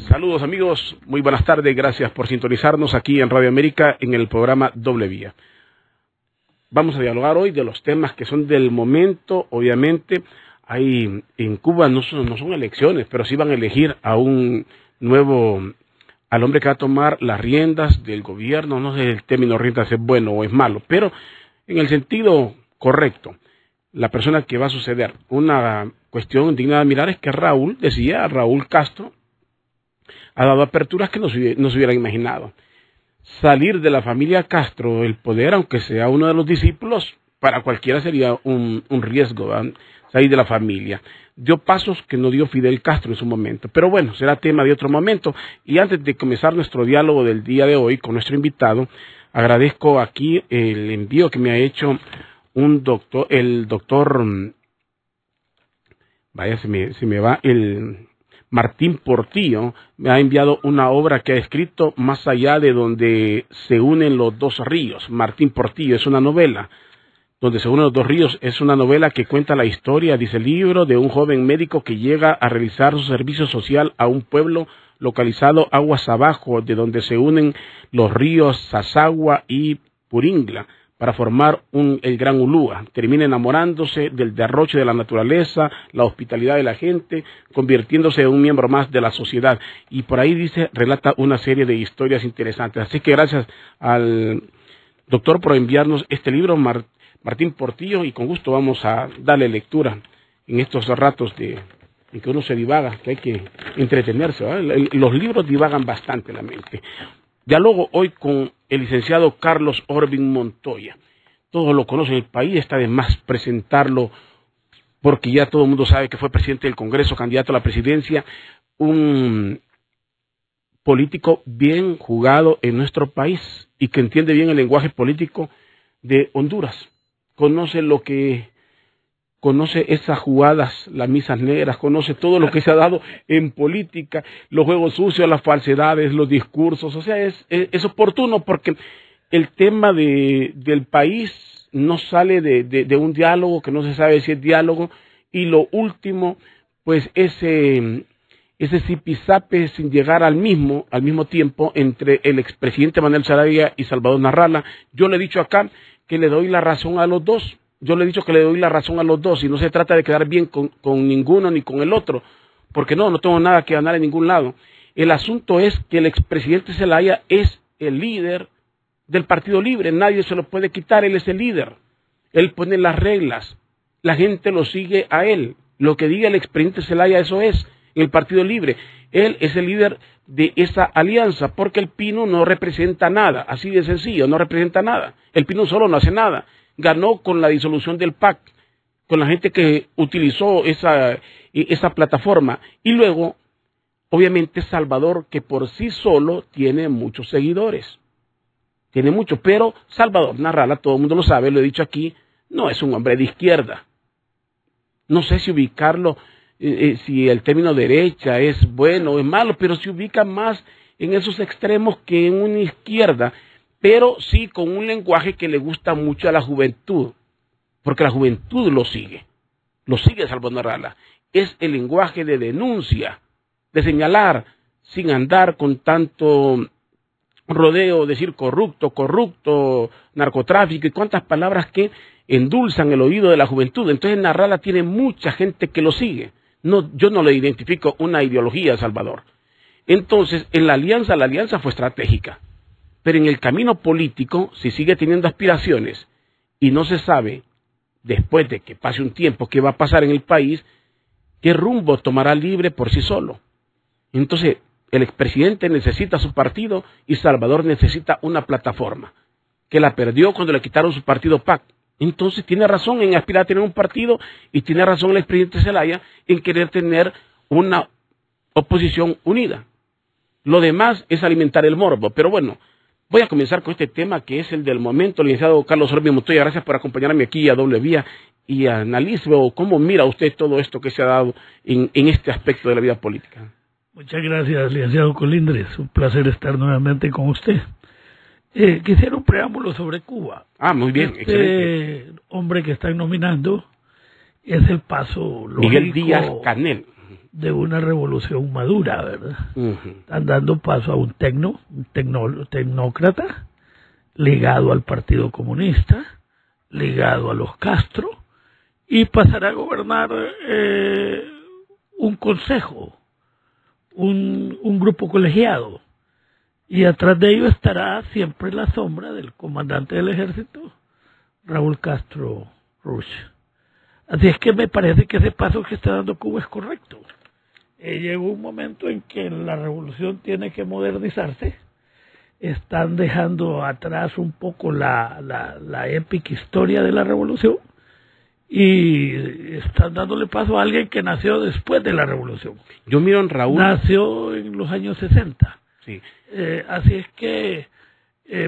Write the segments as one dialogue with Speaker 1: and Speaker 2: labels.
Speaker 1: Saludos amigos, muy buenas tardes, gracias por sintonizarnos aquí en Radio América en el programa Doble Vía. Vamos a dialogar hoy de los temas que son del momento. Obviamente, en Cuba no son elecciones, pero sí van a elegir a un nuevo, al hombre que va a tomar las riendas del gobierno. No sé si el término riendas es bueno o es malo, pero en el sentido correcto, la persona que va a suceder. Una cuestión digna de mirar es que Raúl Castro ha dado aperturas que no se hubieran imaginado. Salir de la familia Castro del poder, aunque sea uno de los discípulos, para cualquiera sería un riesgo, ¿verdad? Salir de la familia. Dio pasos que no dio Fidel Castro en su momento, pero bueno, será tema de otro momento. Y antes de comenzar nuestro diálogo del día de hoy con nuestro invitado, agradezco aquí el envío que me ha hecho el doctor, vaya, se me va el Martín Portillo. Me ha enviado una obra que ha escrito Más allá de donde se unen los dos ríos. Martín Portillo es una novela donde se unen los dos ríos. Es una novela que cuenta la historia, dice el libro, de un joven médico que llega a realizar su servicio social a un pueblo localizado aguas abajo, de donde se unen los ríos Sasagua y Puringla para formar el Gran Ulúa. Termina enamorándose del derroche de la naturaleza, la hospitalidad de la gente, convirtiéndose en un miembro más de la sociedad. Y por ahí relata una serie de historias interesantes. Así que gracias al doctor por enviarnos este libro, Martín Portillo, y con gusto vamos a darle lectura en estos ratos en que uno se divaga, que hay que entretenerse, ¿verdad? Los libros divagan bastante la mente. Diálogo hoy con el licenciado Carlos Orbin Montoya. Todos lo conocen en el país, está de más presentarlo porque ya todo el mundo sabe que fue presidente del Congreso, candidato a la presidencia, un político bien jugado en nuestro país y que entiende bien el lenguaje político de Honduras. Conoce esas jugadas, las misas negras, conoce todo lo que se ha dado en política, los juegos sucios, las falsedades, los discursos. O sea, es oportuno porque el tema del país no sale de un diálogo que no se sabe si es diálogo, y lo último, pues ese zipizape sin llegar al mismo tiempo entre el expresidente Manuel Zelaya y Salvador Narrala. Yo le he dicho acá que le doy la razón a los dos. Yo le he dicho que le doy la razón a los dos y no se trata de quedar bien con ninguno ni con el otro, porque no tengo nada que ganar en ningún lado. El asunto es que el expresidente Zelaya es el líder del Partido Libre, nadie se lo puede quitar, él es el líder. Él pone las reglas, la gente lo sigue a él. Lo que diga el expresidente Zelaya, eso es el Partido Libre. Él es el líder de esa alianza, porque el Pino no representa nada, así de sencillo, no representa nada. El Pino solo no hace nada. Ganó con la disolución del PAC, con la gente que utilizó esa plataforma. Y luego, obviamente, Salvador, que por sí solo tiene muchos seguidores. Tiene mucho, pero Salvador Narrala, todo el mundo lo sabe, lo he dicho aquí, no es un hombre de izquierda. No sé si ubicarlo, si el término derecha es bueno o es malo, pero se ubica más en esos extremos que en una izquierda, pero sí con un lenguaje que le gusta mucho a la juventud, porque la juventud lo sigue Salvador Narrala. Es el lenguaje de denuncia, de señalar, sin andar con tanto rodeo, decir corrupto, narcotráfico y cuantas palabras que endulzan el oído de la juventud. Entonces Narrala tiene mucha gente que lo sigue. Yo no le identifico una ideología a Salvador. Entonces, en la alianza fue estratégica. Pero en el camino político, si sigue teniendo aspiraciones y no se sabe, después de que pase un tiempo, qué va a pasar en el país, qué rumbo tomará Libre por sí solo. Entonces, el expresidente necesita su partido y Salvador necesita una plataforma, que la perdió cuando le quitaron su partido PAC. Entonces, tiene razón en aspirar a tener un partido y tiene razón el expresidente Zelaya en querer tener una oposición unida. Lo demás es alimentar el morbo, pero bueno. Voy a comenzar con este tema que es el del momento. Licenciado Carlos Orbin Montoya, gracias por acompañarme aquí a Doble Vía y analice o cómo mira usted todo esto que se ha dado en este aspecto de la vida política.
Speaker 2: Muchas gracias, licenciado Colindres. Un placer estar nuevamente con usted. Quisiera un preámbulo sobre Cuba.
Speaker 1: Muy bien, excelente.
Speaker 2: Hombre que están nominando es el paso lógico.
Speaker 1: Miguel Díaz-Canel.
Speaker 2: de una revolución madura, ¿verdad? Están dando paso a un tecnócrata ligado al Partido Comunista, ligado a los Castro, y pasará a gobernar un consejo, un grupo colegiado, y atrás de ello estará siempre la sombra del comandante del ejército, Raúl Castro Ruz. Así es que me parece que ese paso que está dando Cuba es correcto. Llegó un momento en que la revolución tiene que modernizarse. Están dejando atrás un poco la épica historia de la revolución y están dándole paso a alguien que nació después de la revolución.
Speaker 1: Yo miro en Raúl.
Speaker 2: Nació en los años 60.
Speaker 1: Sí.
Speaker 2: Así es que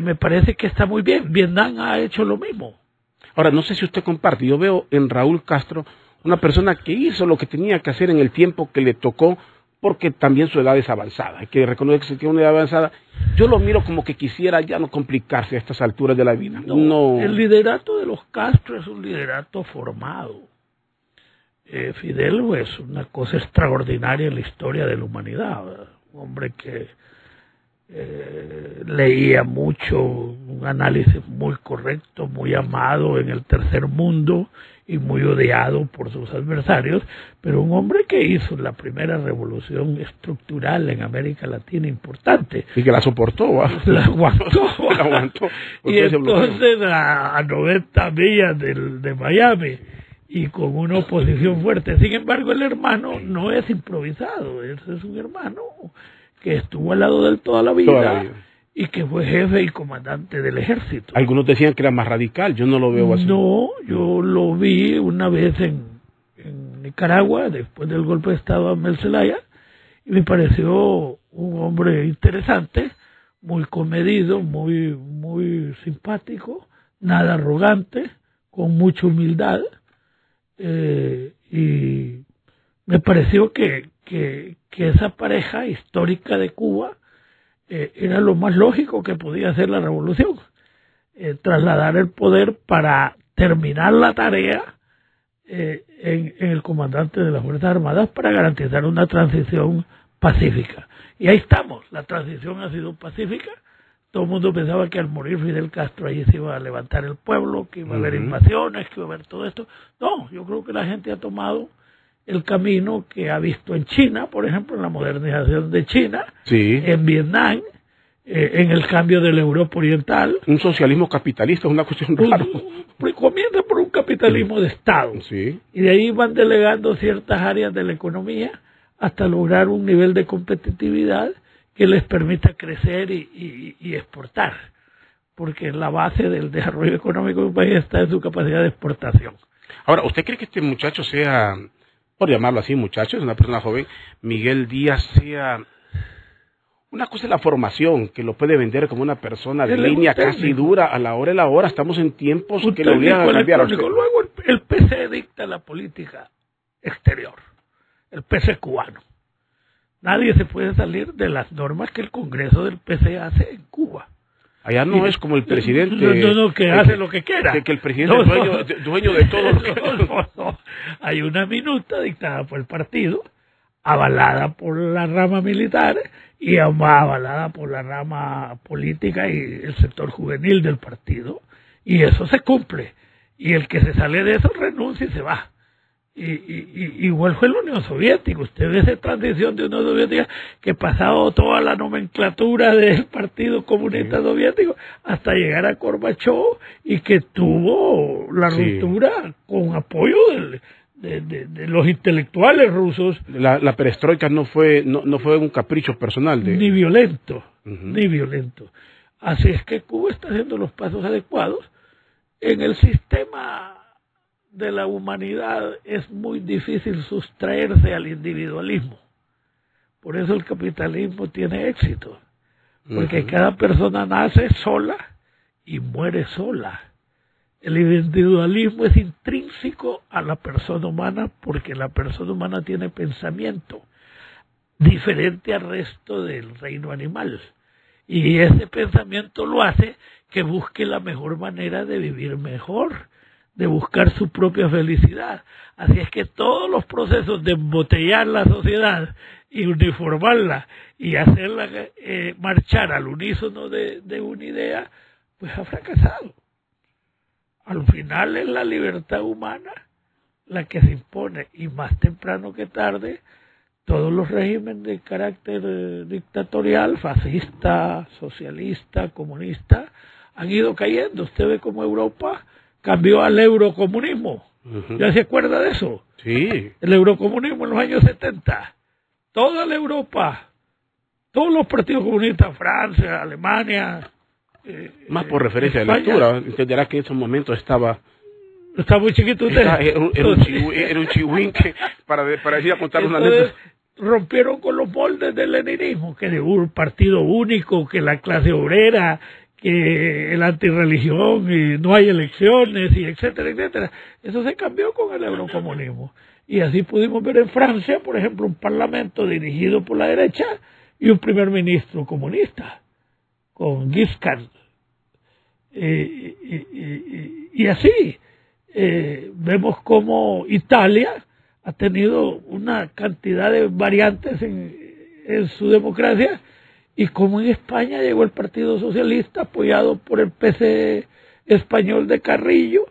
Speaker 2: me parece que está muy bien. Vietnam ha hecho lo mismo.
Speaker 1: Ahora, no sé si usted comparte, yo veo en Raúl Castro una persona que hizo lo que tenía que hacer en el tiempo que le tocó, porque también su edad es avanzada. Hay que reconocer que se tiene una edad avanzada. Yo lo miro como que quisiera ya no complicarse a estas alturas de la vida. No.
Speaker 2: El liderato de los Castro es un liderato formado. Fidel es una cosa extraordinaria en la historia de la humanidad, ¿verdad? Un hombre que leía mucho, un análisis muy correcto, muy amado en el tercer mundo y muy odiado por sus adversarios, pero un hombre que hizo la primera revolución estructural en América Latina importante.
Speaker 1: Y que la soportó.
Speaker 2: La aguantó.
Speaker 1: La aguantó.
Speaker 2: Y entonces a 90 millas de Miami y con una oposición fuerte. Sin embargo, el hermano no es improvisado, ese es un hermano que estuvo al lado de él toda la vida y que fue jefe y comandante del ejército.
Speaker 1: Algunos decían que era más radical, yo no lo veo así.
Speaker 2: No, yo lo vi una vez en Nicaragua, después del golpe de Estado a Mel Zelaya, y me pareció un hombre interesante, muy comedido, muy simpático, nada arrogante, con mucha humildad, y me pareció que esa pareja histórica de Cuba era lo más lógico que podía hacer la revolución, trasladar el poder para terminar la tarea en el comandante de las Fuerzas Armadas para garantizar una transición pacífica. Y ahí estamos, la transición ha sido pacífica. Todo el mundo pensaba que al morir Fidel Castro ahí se iba a levantar el pueblo, que iba a haber invasiones, que iba a haber todo esto. No, yo creo que la gente ha tomado el camino que ha visto en China, por ejemplo, en la modernización de China, en Vietnam, en el cambio de la Europa Oriental.
Speaker 1: Un socialismo capitalista es una cuestión rara.
Speaker 2: Comienza por un capitalismo de Estado.
Speaker 1: Sí.
Speaker 2: Y de ahí van delegando ciertas áreas de la economía hasta lograr un nivel de competitividad que les permita crecer y exportar. Porque la base del desarrollo económico de un país está en su capacidad de exportación.
Speaker 1: Ahora, ¿usted cree que este muchacho sea, por llamarlo así, muchacho, es una persona joven, Miguel Díaz, sea... Una cosa es la formación, que lo puede vender como una persona de línea casi dura a la hora y la hora? Estamos en tiempos que lo obligan a cambiar.
Speaker 2: Luego el PC dicta la política exterior, el PC cubano. Nadie se puede salir de las normas que el Congreso del PC hace en Cuba.
Speaker 1: Allá no es como el presidente.
Speaker 2: No, que hace lo que quiera.
Speaker 1: Que el presidente es dueño de todo lo que...
Speaker 2: No. Hay una minuta dictada por el partido, avalada por la rama militar y avalada por la rama política y el sector juvenil del partido, y eso se cumple, y el que se sale de eso renuncia y se va. Igual fue la Unión Soviética. Usted ve esa transición de Unión Soviética que pasado toda la nomenclatura del Partido Comunista Soviético hasta llegar a Gorbachev, y que tuvo la ruptura con apoyo de los intelectuales rusos.
Speaker 1: La perestroika no fue un capricho personal
Speaker 2: ni violento, ni violento. Así es que Cuba está haciendo los pasos adecuados. En el sistema de la humanidad es muy difícil sustraerse al individualismo. Por eso el capitalismo tiene éxito, porque cada persona nace sola y muere sola. El individualismo es intrínseco a la persona humana, porque la persona humana tiene pensamiento diferente al resto del reino animal, y ese pensamiento lo hace que busque la mejor manera de vivir mejor, de buscar su propia felicidad. Así es que todos los procesos de embotellar la sociedad y uniformarla y hacerla marchar al unísono de una idea, pues ha fracasado. Al final es la libertad humana la que se impone, y más temprano que tarde todos los regímenes de carácter dictatorial, fascista, socialista, comunista, han ido cayendo. Usted ve cómo Europa cambió al eurocomunismo. ¿Ya se acuerda de eso?
Speaker 1: Sí.
Speaker 2: El eurocomunismo en los años 70. Toda la Europa, todos los partidos comunistas, Francia, Alemania.
Speaker 1: Más por referencia
Speaker 2: España,
Speaker 1: de lectura, entenderá que en esos momentos estaba
Speaker 2: muy chiquito usted.
Speaker 1: Era un chihuín que, para decir, a contar una anécdota.
Speaker 2: Rompieron con los moldes del leninismo, que de un partido único, que la clase obrera, que el antirreligión, y no hay elecciones, y etcétera, etcétera. Eso se cambió con el eurocomunismo. Y así pudimos ver en Francia, por ejemplo, un parlamento dirigido por la derecha y un primer ministro comunista, con Giscard. Y así vemos cómo Italia ha tenido una cantidad de variantes en su democracia, y como en España llegó el Partido Socialista apoyado por el PC español de Carrillo,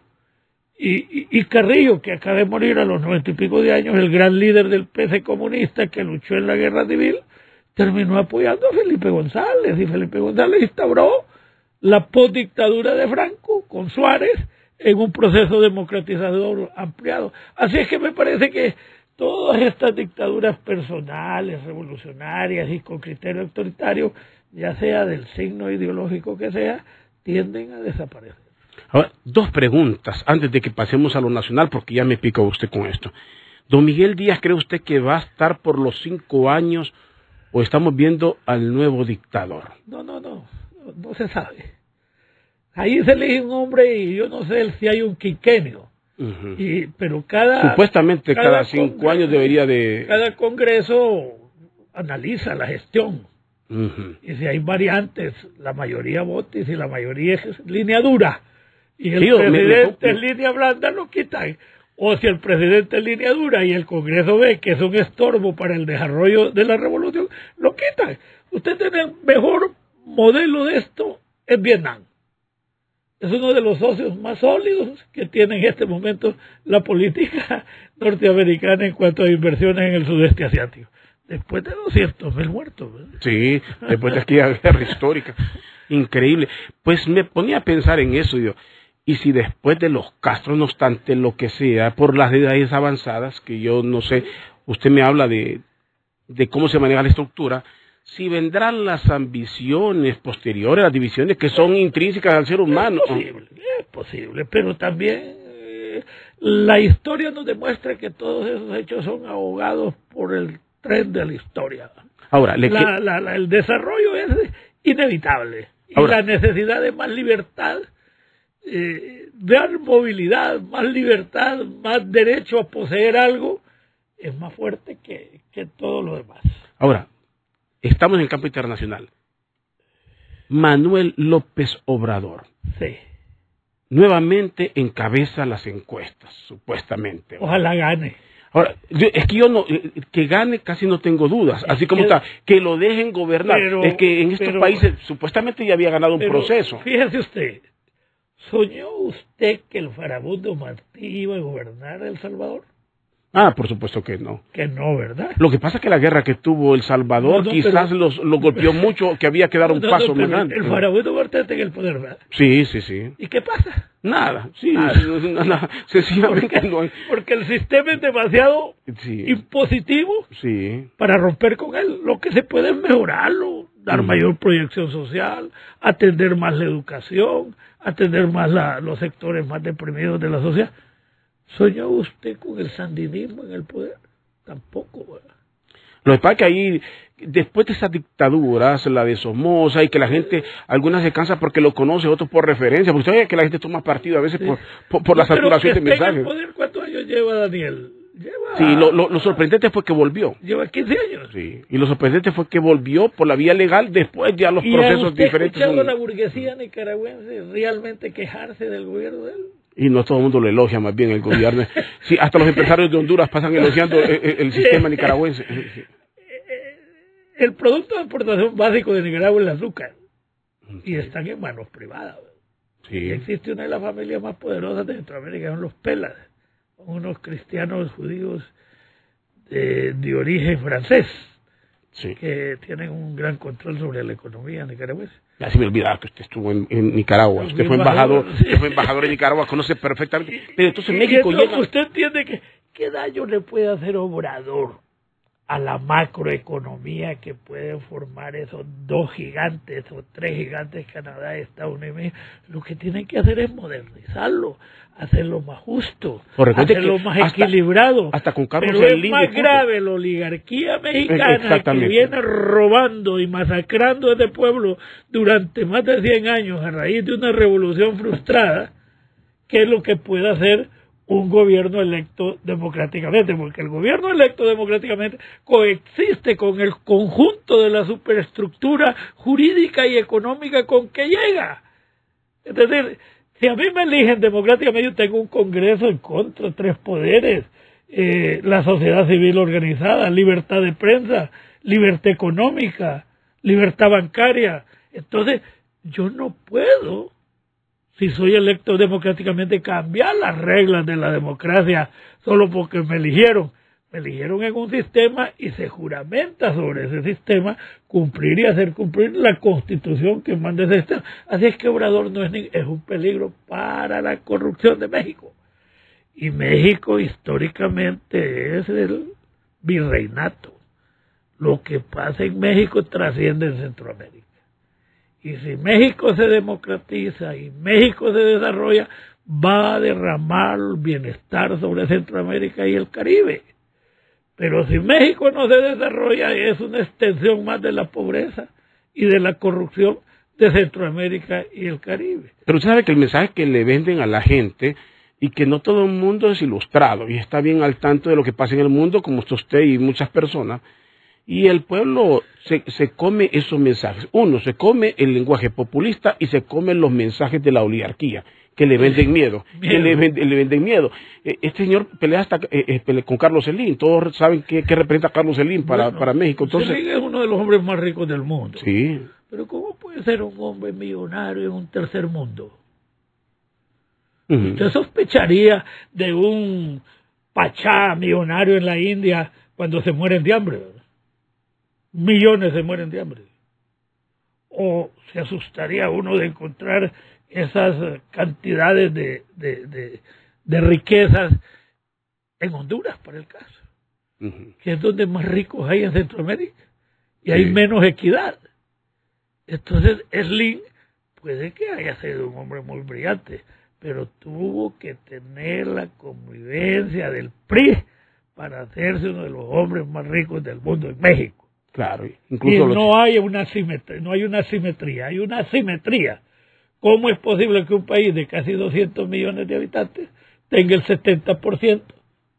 Speaker 2: y Carrillo, que acaba de morir a los 90 y pico de años, el gran líder del PC comunista que luchó en la guerra civil, terminó apoyando a Felipe González, y Felipe González instauró la postdictadura de Franco con Suárez en un proceso democratizador ampliado. Así es que me parece que todas estas dictaduras personales, revolucionarias y con criterio autoritario, ya sea del signo ideológico que sea, tienden a desaparecer.
Speaker 1: Ahora, dos preguntas antes de que pasemos a lo nacional, porque ya me pica usted con esto. Don Miguel Díaz, ¿cree usted que va a estar por los 5 años o estamos viendo al nuevo dictador?
Speaker 2: No se sabe. Ahí se elige un hombre y yo no sé si hay un quinquenio. Pero
Speaker 1: supuestamente cada 5 años debería de...
Speaker 2: Cada congreso analiza la gestión. Y si hay variantes, la mayoría vota, y si la mayoría es línea dura y el presidente es línea blanda, lo quitan. O si el presidente es línea dura y el Congreso ve que es un estorbo para el desarrollo de la revolución, lo quitan. Usted tiene el mejor modelo de esto en Vietnam. Es uno de los socios más sólidos que tiene en este momento la política norteamericana en cuanto a inversiones en el sudeste asiático. Después de 200.000 muertos, ¿verdad?
Speaker 1: Sí, después de aquella guerra histórica. Increíble. Pues me ponía a pensar en eso, y si después de los Castro, no obstante lo que sea, por las edades avanzadas, que yo no sé, usted me habla de cómo se maneja la estructura, si vendrán las ambiciones posteriores, las divisiones que son intrínsecas al ser humano.
Speaker 2: Es posible, pero también la historia nos demuestra que todos esos hechos son ahogados por el tren de la historia.
Speaker 1: Ahora,
Speaker 2: el desarrollo es inevitable. Y la necesidad de más libertad, dar movilidad, más libertad, más derecho a poseer algo, es más fuerte que todo lo demás.
Speaker 1: Ahora, estamos en el campo internacional. Manuel López Obrador.
Speaker 2: Sí.
Speaker 1: Nuevamente encabeza las encuestas, supuestamente.
Speaker 2: Ojalá gane.
Speaker 1: Ahora, es que yo no, que gane casi no tengo dudas, así como está, que lo dejen gobernar. Es que en estos países supuestamente ya había ganado un proceso.
Speaker 2: Fíjese usted, ¿soñó usted que el farabundo Martí iba a gobernar El Salvador?
Speaker 1: Ah, por supuesto que no.
Speaker 2: Que no, ¿verdad?
Speaker 1: Lo que pasa es que la guerra que tuvo El Salvador quizás los golpeó mucho, que había que dar un paso más grande.
Speaker 2: El farabundo Martí está en el poder, ¿verdad?
Speaker 1: Sí.
Speaker 2: ¿Y qué pasa?
Speaker 1: Nada, nada. Sencillamente no hay.
Speaker 2: Porque el sistema es demasiado impositivo para romper con él. Lo que se puede es mejorarlo, dar mayor proyección social, atender más la educación, atender más los sectores más deprimidos de la sociedad. ¿Soñó usted con el sandinismo en el poder? Tampoco, ¿verdad?
Speaker 1: Lo que pasa es que ahí, después de esas dictaduras, la de Somoza, y que la gente, algunas se cansa porque lo conoce, otros por referencia, porque usted ve que la gente toma partido a veces por la saturación de mensajes.
Speaker 2: En el poder, ¿cuántos años lleva Daniel?
Speaker 1: Sí, lo sorprendente fue que volvió.
Speaker 2: Lleva 15 años.
Speaker 1: Sí, y lo sorprendente fue que volvió por la vía legal, después ya los procesos diferentes.
Speaker 2: ¿Y ha escuchado a la burguesía nicaragüense realmente quejarse del gobierno de él?
Speaker 1: Y no todo el mundo lo elogia, más bien el gobierno. Sí, hasta los empresarios de Honduras pasan elogiando el sistema nicaragüense.
Speaker 2: El producto de exportación básico de Nicaragua es el azúcar. Y están en manos privadas.
Speaker 1: Sí.
Speaker 2: Y existe una de las familias más poderosas de Centroamérica, son los Pelas, unos cristianos judíos de origen francés,
Speaker 1: Sí.
Speaker 2: que tienen un gran control sobre la economía nicaragüense.
Speaker 1: Ya se me olvidaba que usted estuvo en Nicaragua. Usted fue embajador, usted fue embajador en Nicaragua, conoce perfectamente. Pero entonces México llega...
Speaker 2: Usted entiende que qué daño le puede hacer Obrador a la macroeconomía que pueden formar esos dos gigantes o tres gigantes, Canadá, Estados Unidos y México. Lo que tienen que hacer es modernizarlo, hacerlo más justo, hacerlo más equilibrado.
Speaker 1: Hasta con Carlos
Speaker 2: Pero
Speaker 1: Slim,
Speaker 2: es más grave la oligarquía mexicana que viene robando y masacrando a este pueblo durante más de 100 años a raíz de una revolución frustrada, que es lo que puede hacer un gobierno electo democráticamente, porque el gobierno electo democráticamente coexiste con el conjunto de la superestructura jurídica y económica con que llega. Es decir, si a mí me eligen democráticamente, yo tengo un Congreso en contra, 3 poderes, la sociedad civil organizada, libertad de prensa, libertad económica, libertad bancaria. Entonces, yo no puedo, si soy electo democráticamente, cambiar las reglas de la democracia solo porque me eligieron. Me eligieron en un sistema y se juramenta sobre ese sistema cumplir y hacer cumplir la Constitución que manda ese sistema. Así es que Obrador no es un peligro para la corrupción de México. Y México históricamente es el virreinato. Lo que pasa en México trasciende en Centroamérica. Y si México se democratiza y México se desarrolla, va a derramar bienestar sobre Centroamérica y el Caribe. Pero si México no se desarrolla, es una extensión más de la pobreza y de la corrupción de Centroamérica y el Caribe.
Speaker 1: Pero usted sabe que el mensaje que le venden a la gente, y que no todo el mundo es ilustrado y está bien al tanto de lo que pasa en el mundo, como usted y muchas personas, y el pueblo se come esos mensajes. Uno, se come el lenguaje populista y se come los mensajes de la oligarquía, que le venden miedo, que le venden miedo. Este señor pelea hasta con Carlos Slim. Todos saben qué representa Carlos Slim para México. Entonces,
Speaker 2: Slim es uno de los hombres más ricos del mundo.
Speaker 1: Sí.
Speaker 2: Pero ¿cómo puede ser un hombre millonario en un tercer mundo? Usted sospecharía de un pachá millonario en la India cuando se mueren de hambre, ¿verdad? Millones se mueren de hambre. O se asustaría uno de encontrar esas cantidades de riquezas en Honduras, por el caso, que es donde más ricos hay en Centroamérica y hay menos equidad. Entonces Slim puede que haya sido un hombre muy brillante, pero tuvo que tener la convivencia del PRI para hacerse uno de los hombres más ricos del mundo en México.
Speaker 1: Claro,
Speaker 2: incluso y no hay una asimetría, hay una asimetría. ¿Cómo es posible que un país de casi 200 millones de habitantes tenga el 70%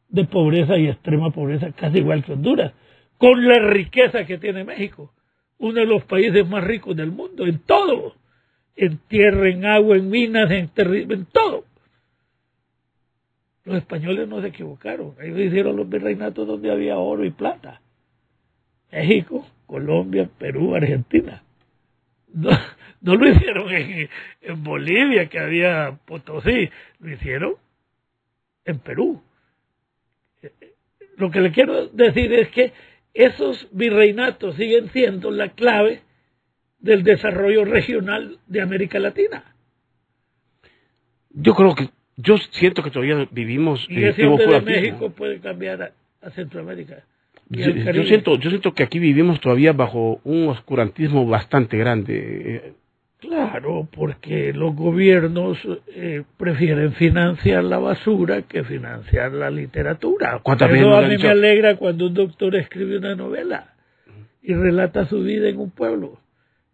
Speaker 2: de pobreza y extrema pobreza, casi igual que Honduras, con la riqueza que tiene México, uno de los países más ricos del mundo, en todo, en tierra, en agua, en minas, en todo? Los españoles no se equivocaron, ellos hicieron los virreinatos donde había oro y plata. México, Colombia, Perú, Argentina. No lo hicieron en Bolivia, que había Potosí, lo hicieron en Perú. Lo que le quiero decir es que esos virreinatos siguen siendo la clave del desarrollo regional de América Latina.
Speaker 1: Yo siento que todavía vivimos
Speaker 2: y ese hombre de México puede cambiar a Centroamérica.
Speaker 1: Yo siento que aquí vivimos todavía bajo un oscurantismo bastante grande.
Speaker 2: Claro, porque los gobiernos prefieren financiar la basura que financiar la literatura. Eso a mí me alegra cuando un doctor escribe una novela y relata su vida en un pueblo.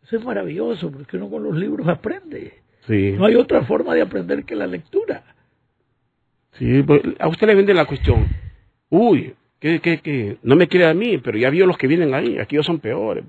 Speaker 2: Eso es maravilloso, porque uno con los libros aprende.
Speaker 1: Sí.
Speaker 2: No hay otra forma de aprender que la lectura.
Speaker 1: Sí, pues a usted le vende la cuestión. Uy, que no me quiere a mí, pero ya vio los que vienen ahí, aquellos son peores.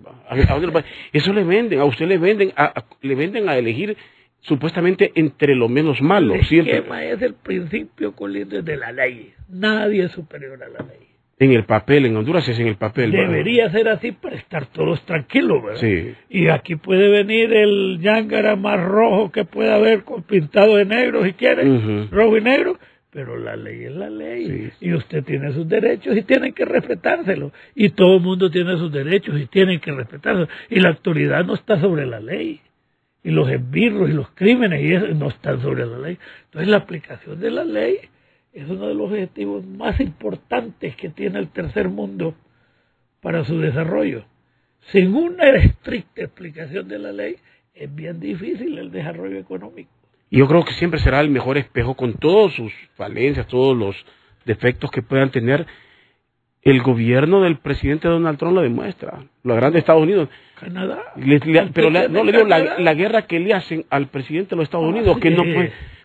Speaker 1: Eso le venden, a usted le venden a elegir supuestamente entre lo menos malo.
Speaker 2: El
Speaker 1: siempre.
Speaker 2: esquema es el principio colinde de la ley. Nadie es superior a la ley.
Speaker 1: En el papel, en Honduras es en el papel.
Speaker 2: Debería ser así para estar todos tranquilos, ¿verdad?
Speaker 1: Sí.
Speaker 2: Y aquí puede venir el Yángara más rojo que pueda haber pintado de negro si quiere, rojo y negro, pero la ley es la ley. Sí. Y usted tiene sus derechos y tienen que respetárselos. Y todo el mundo tiene sus derechos y tienen que respetárselos. Y la autoridad no está sobre la ley. Y los esbirros y los crímenes y eso no están sobre la ley. Entonces la aplicación de la ley es uno de los objetivos más importantes que tiene el tercer mundo para su desarrollo. Sin una estricta explicación de la ley, es bien difícil el desarrollo económico.
Speaker 1: Y yo creo que siempre será el mejor espejo con todas sus falencias, todos los defectos que puedan tener. El gobierno del presidente Donald Trump lo demuestra. Lo grande de Estados Unidos.
Speaker 2: Canadá.
Speaker 1: Pero no le digo la guerra que le hacen al presidente de los Estados Unidos, que no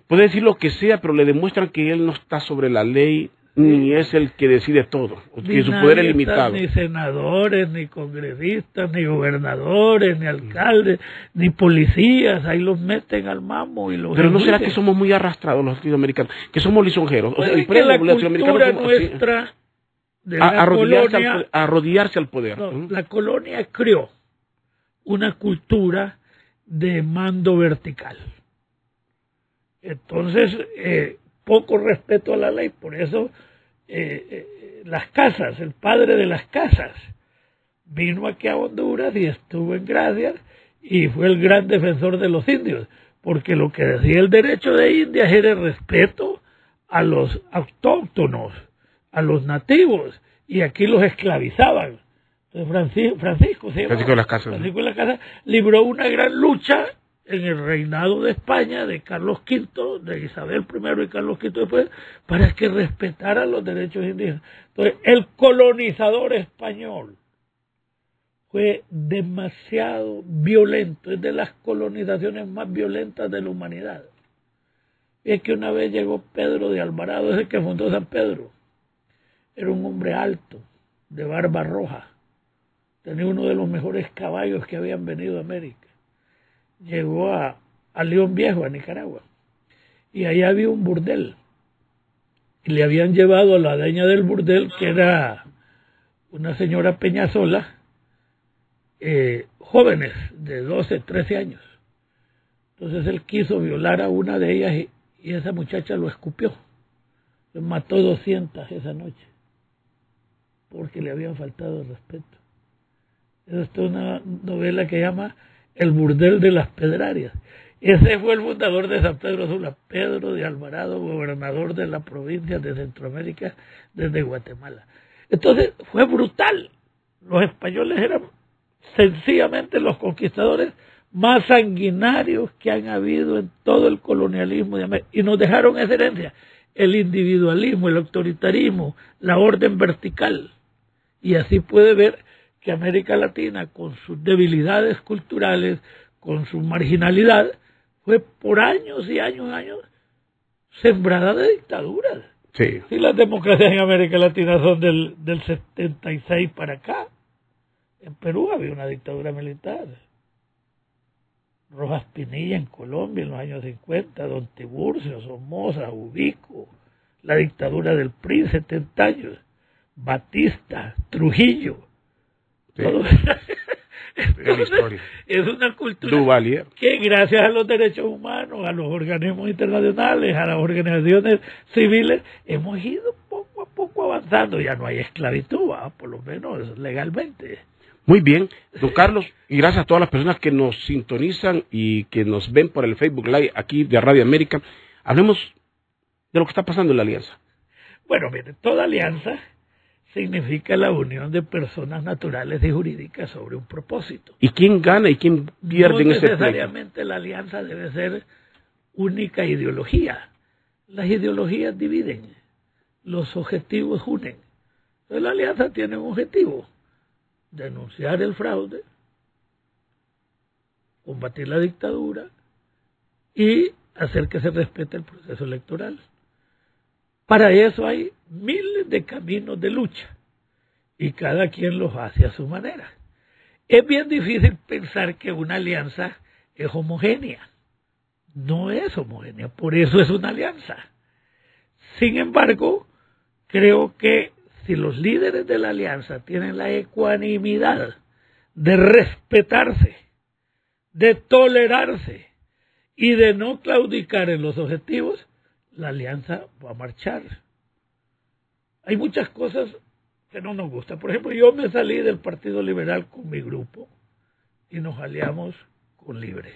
Speaker 1: puede decir lo que sea, pero le demuestran que él no está sobre la ley, ni es el que decide todo, que su poder es limitado.
Speaker 2: Ni senadores, ni congresistas, ni gobernadores, ni alcaldes, ni policías, ahí los meten al mamo y los...
Speaker 1: Pero ¿no será que somos muy arrastrados los latinoamericanos? Que somos lisonjeros.
Speaker 2: Pues o sea, que la cultura nuestra de la colonia...
Speaker 1: Arrodillarse al poder.
Speaker 2: No, la colonia creó una cultura de mando vertical. Entonces, poco respeto a la ley, por eso las casas, el padre de las casas, vino aquí a Honduras y estuvo en Gracias y fue el gran defensor de los indios, porque lo que decía el derecho de Indias era el respeto a los autóctonos, a los nativos, y aquí los esclavizaban. Entonces Francisco de las Casas libró una gran lucha en el reinado de España, de Carlos V, de Isabel I y Carlos V después, para que respetaran los derechos indígenas. Entonces, el colonizador español fue demasiado violento, es de las colonizaciones más violentas de la humanidad. Y es que una vez llegó Pedro de Alvarado, ese que fundó San Pedro. Era un hombre alto, de barba roja. Tenía uno de los mejores caballos que habían venido a América. Llegó a León Viejo, a Nicaragua, y allá había un burdel, y le habían llevado a la dueña del burdel, que era una señora Peñasola, jóvenes de 12, 13 años. Entonces él quiso violar a una de ellas y esa muchacha lo escupió. Le mató 200 esa noche, porque le habían faltado el respeto. Esa es una novela que llama El burdel de las Pedrarias. Ese fue el fundador de San Pedro Sula, Pedro de Alvarado, gobernador de la provincia de Centroamérica desde Guatemala. Entonces fue brutal. Los españoles eran sencillamente los conquistadores más sanguinarios que han habido en todo el colonialismo de América. Y nos dejaron esa herencia: el individualismo, el autoritarismo, la orden vertical. Y así puede ver que América Latina, con sus debilidades culturales, con su marginalidad, fue por años y años, sembrada de dictaduras.
Speaker 1: Sí.
Speaker 2: Y las democracias en América Latina son del 76 para acá. En Perú había una dictadura militar. Rojas Pinilla en Colombia en los años 50, Don Tiburcio, Somoza, Ubico, la dictadura del PRI, 70 años, Batista, Trujillo. Sí. Entonces, es una cultura
Speaker 1: Duvalier,
Speaker 2: que gracias a los derechos humanos, a los organismos internacionales, a las organizaciones civiles, hemos ido poco a poco avanzando. Ya no hay esclavitud, por lo menos legalmente.
Speaker 1: Muy bien, don Carlos, y gracias a todas las personas que nos sintonizan y que nos ven por el Facebook Live aquí de Radio América. Hablemos de lo que está pasando en la alianza.
Speaker 2: Bueno, mire, toda alianza significa la unión de personas naturales y jurídicas sobre un propósito.
Speaker 1: ¿Y quién gana y quién pierde en ese pleito?
Speaker 2: No necesariamente la alianza debe ser única ideología. Las ideologías dividen, los objetivos unen. Entonces la alianza tiene un objetivo: denunciar el fraude, combatir la dictadura y hacer que se respete el proceso electoral. Para eso hay miles de caminos de lucha y cada quien los hace a su manera. Es bien difícil pensar que una alianza es homogénea. no es homogénea, por eso es una alianza. Sin embargo, creo que si los líderes de la alianza tienen la ecuanimidad de respetarse, de tolerarse y de no claudicar en los objetivos, la alianza va a marchar. Hay muchas cosas que no nos gustan. Por ejemplo, yo me salí del Partido Liberal con mi grupo y nos aliamos con Libre.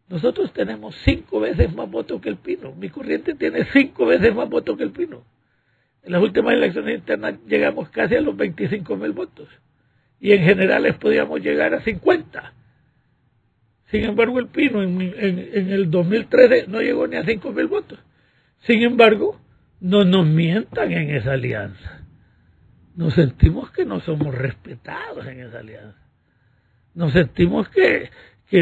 Speaker 2: Nosotros tenemos 5 veces más votos que el Pino. Mi corriente tiene 5 veces más votos que el Pino. En las últimas elecciones internas llegamos casi a los 25,000 votos. Y en generales podíamos llegar a 50. Sin embargo, el Pino en el 2013 no llegó ni a 5,000 votos. Sin embargo, no nos mientan en esa alianza. Nos sentimos que no somos respetados en esa alianza. Nos sentimos que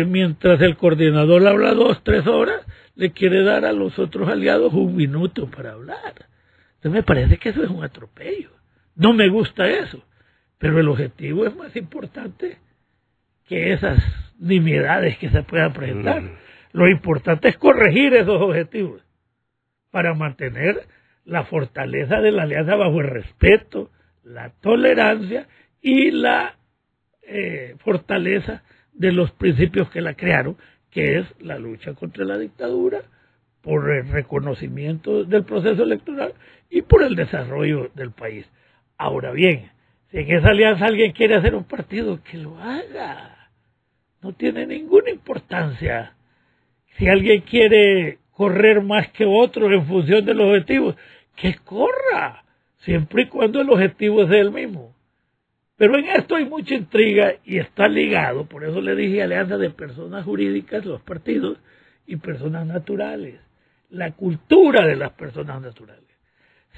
Speaker 2: mientras el coordinador habla 2-3 horas, le quiere dar a los otros aliados 1 minuto para hablar. Entonces me parece que eso es un atropello. No me gusta eso, pero el objetivo es más importante que esas nimiedades que se puedan presentar. Lo importante es corregir esos objetivos para mantener la fortaleza de la alianza bajo el respeto, la tolerancia y la fortaleza de los principios que la crearon, que es la lucha contra la dictadura, por el reconocimiento del proceso electoral y por el desarrollo del país. Ahora bien, si en esa alianza alguien quiere hacer un partido, que lo haga. No tiene ninguna importancia. Si alguien quiere correr más que otro en función de los objetivos, que corra, siempre y cuando el objetivo sea el mismo. Pero en esto hay mucha intriga y está ligado, por eso le dije alianza de personas jurídicas, los partidos, y personas naturales. La cultura de las personas naturales.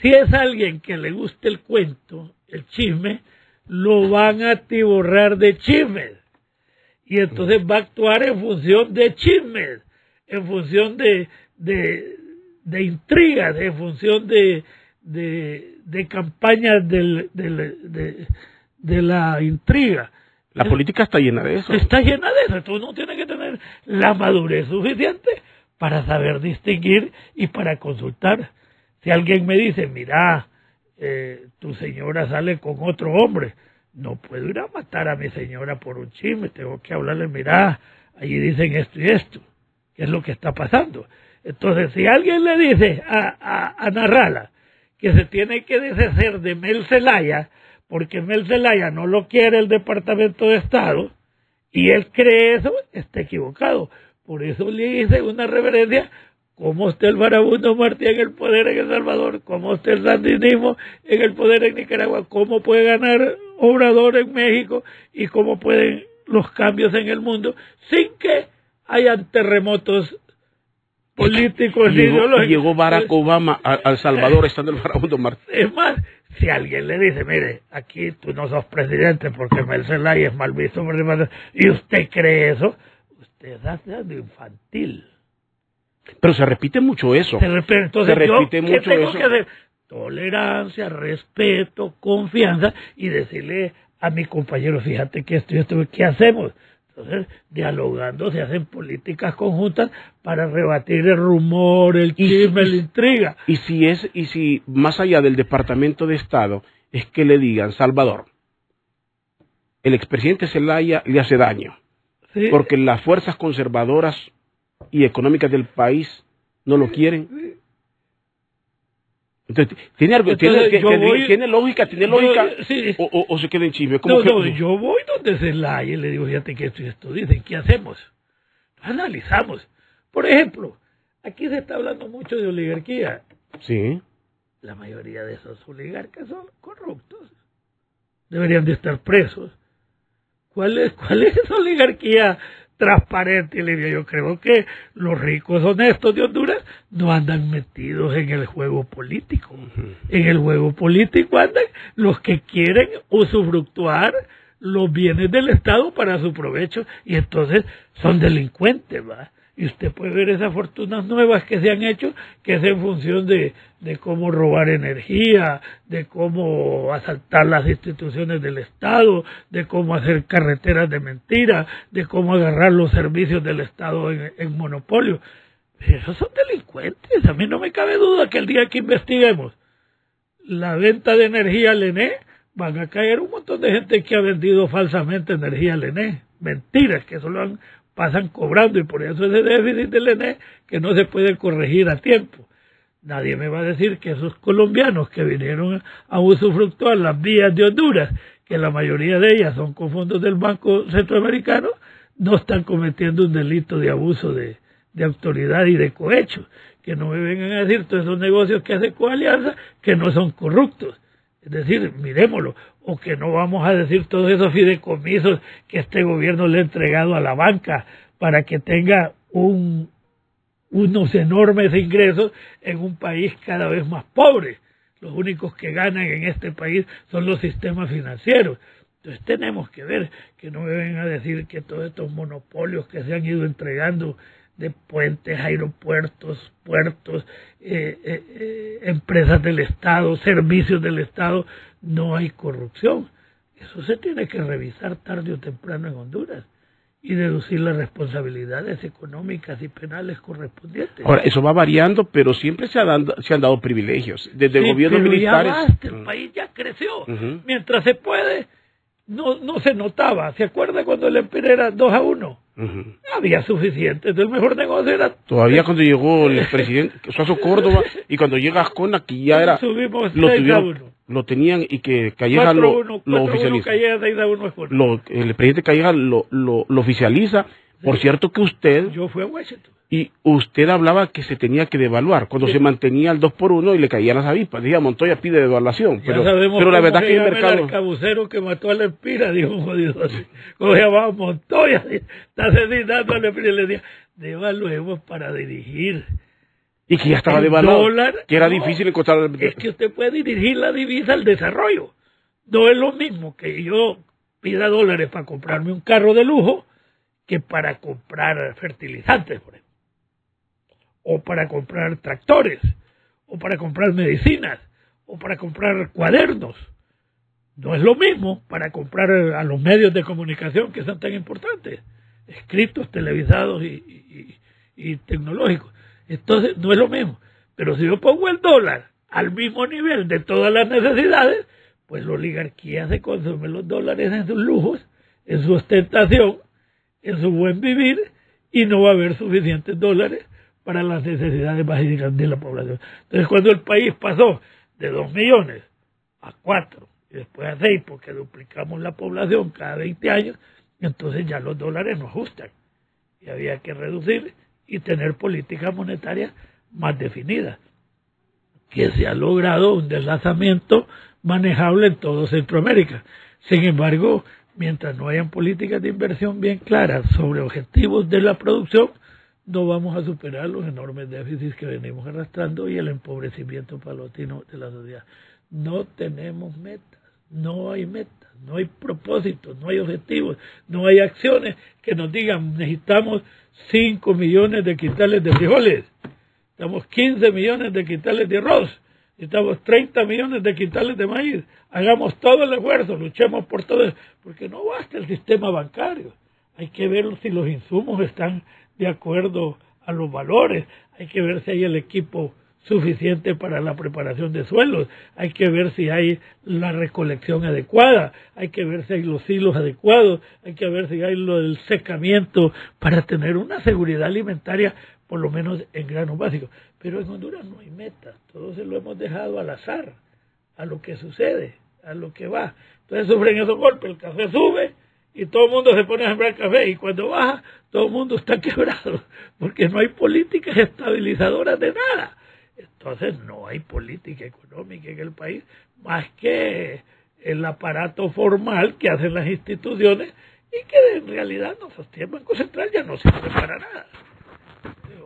Speaker 2: Si es alguien que le guste el cuento, el chisme, lo van a atiborrar de chismes. Y entonces va a actuar en función de chismes, en función de intrigas, en función de campañas de la intriga.
Speaker 1: La política está llena de eso.
Speaker 2: Está llena de eso. Entonces uno tiene que tener la madurez suficiente para saber distinguir y para consultar. Si alguien me dice, mira, tu señora sale con otro hombre, no puedo ir a matar a mi señora por un chisme, tengo que hablarle, mira, allí dicen esto y esto, ¿qué es lo que está pasando? Entonces, si alguien le dice a Narrala que se tiene que deshacer de Mel Zelaya, porque Mel Zelaya no lo quiere el Departamento de Estado, y él cree eso, está equivocado. Por eso le hice una reverencia, cómo está el vagabundo Martí en el poder en El Salvador, cómo está el sandinismo en el poder en Nicaragua, cómo puede ganar Obrador en México y cómo pueden los cambios en el mundo sin que hayan terremotos políticos y ideológicos.
Speaker 1: Llegó Barack Obama a El Salvador estando el vagabundo Martí.
Speaker 2: Es más, si alguien le dice, mire, aquí tú no sos presidente porque Mel Zelaya es mal visto, y usted cree eso, usted está siendo infantil.
Speaker 1: Pero se repite mucho eso.
Speaker 2: Entonces,
Speaker 1: se repite mucho
Speaker 2: ¿qué tengo
Speaker 1: eso?
Speaker 2: que hacer? Tolerancia, respeto, confianza y decirle a mi compañero, fíjate que esto y esto, ¿qué hacemos? Entonces, dialogando se hacen políticas conjuntas para rebatir el rumor, el chisme, la intriga.
Speaker 1: Y si más allá del Departamento de Estado es que le digan, Salvador, el expresidente Zelaya le hace daño, ¿sí? Porque las fuerzas conservadoras y económicas del país no lo quieren.
Speaker 2: Sí.
Speaker 1: Entonces, ¿tiene lógica? Sí. O se queda en chisme?
Speaker 2: Yo voy donde Zelaya y le digo, fíjate que esto y esto dicen, ¿qué hacemos? Analizamos. Por ejemplo, aquí se está hablando mucho de oligarquía.
Speaker 1: Sí.
Speaker 2: La mayoría de esos oligarcas son corruptos. Deberían de estar presos. ¿Cuál es esa oligarquía transparente y limpia? Yo creo que los ricos honestos de Honduras no andan metidos en el juego político. En el juego político andan los que quieren usufructuar los bienes del Estado para su provecho y entonces son delincuentes, ¿va? y usted puede ver esas fortunas nuevas que se han hecho, que es en función de cómo robar energía, de cómo asaltar las instituciones del Estado, de cómo hacer carreteras de mentira, de cómo agarrar los servicios del Estado en monopolio. Esos son delincuentes. A mí no me cabe duda que el día que investiguemos la venta de energía al ENE, van a caer un montón de gente que ha vendido falsamente energía al ENE. Mentiras, que solo pasan cobrando, y por eso ese déficit del ENE que no se puede corregir a tiempo. Nadie me va a decir que esos colombianos que vinieron a usufructuar las vías de Honduras, que la mayoría de ellas son con fondos del Banco Centroamericano, no están cometiendo un delito de abuso de autoridad y de cohecho. Que no me vengan a decir todos esos negocios que hace Coalianza que no son corruptos. Es decir, miremoslo, o que no vamos a decir todos esos fideicomisos que este gobierno le ha entregado a la banca para que tenga unos enormes ingresos en un país cada vez más pobre. Los únicos que ganan en este país son los sistemas financieros. Entonces tenemos que ver, que no me vengan a decir que todos estos monopolios que se han ido entregando de puentes, aeropuertos, puertos, empresas del Estado, servicios del Estado, no hay corrupción. Eso se tiene que revisar tarde o temprano en Honduras y deducir las responsabilidades económicas y penales correspondientes.
Speaker 1: Ahora, eso va variando, pero siempre se han dado privilegios. Desde el gobierno militar.
Speaker 2: Ya basta, el país ya creció. Mientras se puede, no se notaba. ¿Se acuerda cuando el Empire era 2-1? Había suficiente. Entonces el mejor negocio era...
Speaker 1: Todavía cuando llegó el presidente Suazo Córdoba y cuando llega Ascona, que ya era...
Speaker 2: Subimos 6-1.
Speaker 1: Lo tenían, y que Calleja lo oficializa. El presidente Calleja lo oficializa. Por cierto que usted...
Speaker 2: Yo fui a Washington.
Speaker 1: Y usted hablaba que se tenía que devaluar cuando se mantenía el 2-1 y le caían las avispas. Decía, Montoya pide devaluación. Pero la verdad que el mercado...
Speaker 2: El arcabucero que mató a la Empira, dijo un jodido así. Como se llamaba Montoya, está asesinando a la Empira, y le decía, devaluemos para dirigir.
Speaker 1: Y que ya estaba devaluado, que era difícil encontrar...
Speaker 2: Es que usted puede dirigir la divisa al desarrollo. No es lo mismo que yo pida dólares para comprarme un carro de lujo que para comprar fertilizantes, por ejemplo, o para comprar tractores, o para comprar medicinas, o para comprar cuadernos. No es lo mismo para comprar a los medios de comunicación que son tan importantes, escritos, televisados y tecnológicos. Entonces no es lo mismo. Pero si yo pongo el dólar al mismo nivel de todas las necesidades, pues la oligarquía se consume los dólares en sus lujos, en su ostentación, en su buen vivir, y no va a haber suficientes dólares para las necesidades básicas de la población. Entonces, cuando el país pasó de 2 millones a 4, y después a 6, porque duplicamos la población cada 20 años, entonces ya los dólares no ajustan. Y había que reducir y tener políticas monetarias más definidas. Que se ha logrado un desplazamiento manejable en todo Centroamérica. Sin embargo, mientras no hayan políticas de inversión bien claras sobre objetivos de la producción, no vamos a superar los enormes déficits que venimos arrastrando y el empobrecimiento paulatino de la sociedad. No tenemos metas, no hay propósitos, no hay objetivos, no hay acciones que nos digan necesitamos 5 millones de quintales de frijoles, necesitamos 15 millones de quintales de arroz, necesitamos 30 millones de quintales de maíz. Hagamos todo el esfuerzo, luchemos por todo eso, porque no basta el sistema bancario. Hay que ver si los insumos están de acuerdo a los valores, hay que ver si hay el equipo suficiente para la preparación de suelos, hay que ver si hay la recolección adecuada, hay que ver si hay los hilos adecuados, hay que ver si hay lo del secamiento para tener una seguridad alimentaria, por lo menos en granos básicos. Pero en Honduras no hay metas, todo se lo hemos dejado al azar, a lo que sucede, a lo que va. Entonces sufren esos golpes, el café sube y todo el mundo se pone a sembrar café, y cuando baja todo el mundo está quebrado, porque no hay políticas estabilizadoras de nada. Entonces no hay política económica en el país, más que el aparato formal que hacen las instituciones y que en realidad no sostiene. El Banco Central ya no sirve para nada.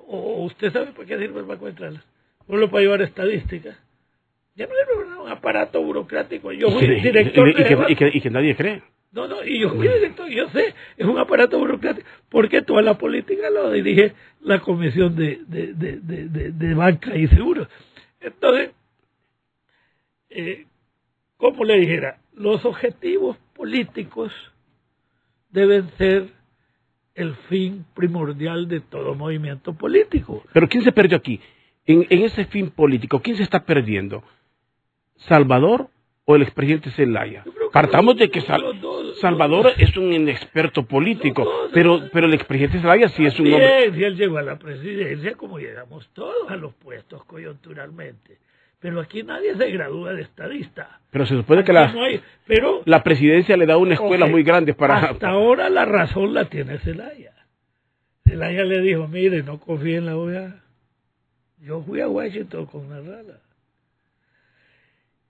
Speaker 2: ¿O usted sabe para qué sirve el Banco Central? Solo para llevar estadísticas. Ya no sirve para un aparato burocrático. Yo fui director
Speaker 1: y que nadie cree.
Speaker 2: No, y yo sé, es un aparato burocrático, porque toda la política lo dirige la Comisión de Banca y Seguros. Entonces, como le dijera, los objetivos políticos deben ser el fin primordial de todo movimiento político.
Speaker 1: Pero ¿quién se perdió aquí? En ese fin político, ¿quién se está perdiendo? ¿Salvador o el expresidente Zelaya? Partamos de que Salvador es un inexperto político, pero el expresidente Zelaya sí es un hombre.
Speaker 2: Si él llegó a la presidencia como llegamos todos a los puestos coyunturalmente. Pero aquí nadie se gradúa de estadista.
Speaker 1: Pero se supone que la presidencia le da una escuela muy grande para...
Speaker 2: Hasta ahora la razón la tiene Zelaya. Zelaya le dijo, mire, no confíe en la OEA. Yo fui a Washington con Narrala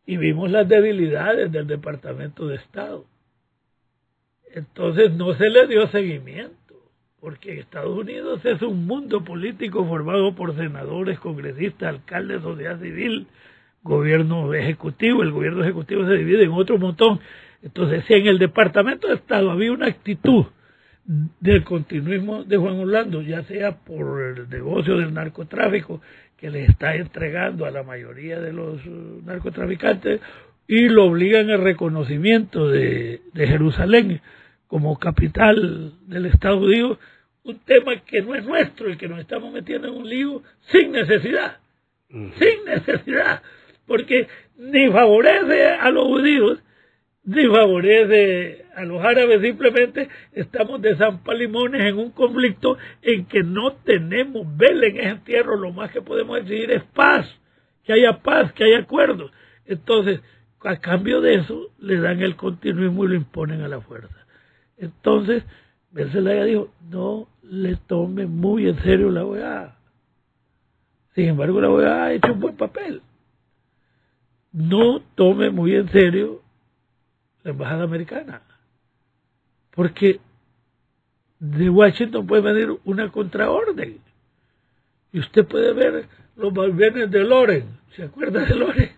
Speaker 2: y vimos las debilidades del Departamento de Estado. Entonces no se le dio seguimiento, porque Estados Unidos es un mundo político formado por senadores, congresistas, alcaldes, sociedad civil, gobierno ejecutivo. El gobierno ejecutivo se divide en otro montón. Entonces, si en el Departamento de Estado había una actitud del continuismo de Juan Orlando, ya sea por el negocio del narcotráfico que le está entregando a la mayoría de los narcotraficantes y lo obligan al reconocimiento de Jerusalén como capital del Estado judío, un tema que no es nuestro y que nos estamos metiendo en un lío sin necesidad, porque ni favorece a los judíos ni favorece a los árabes. Simplemente estamos de zampalimones en un conflicto en que no tenemos vela en ese entierro. Lo más que podemos exigir es paz, que haya acuerdos. Entonces, a cambio de eso, le dan el continuismo y lo imponen a la fuerza. Entonces, Zelaya dijo, no le tome muy en serio la OEA. Sin embargo, la OEA ha hecho un buen papel. No tome muy en serio la embajada americana, porque de Washington puede venir una contraorden y usted puede ver los vaivenes de Loren. ¿Se acuerda de Loren?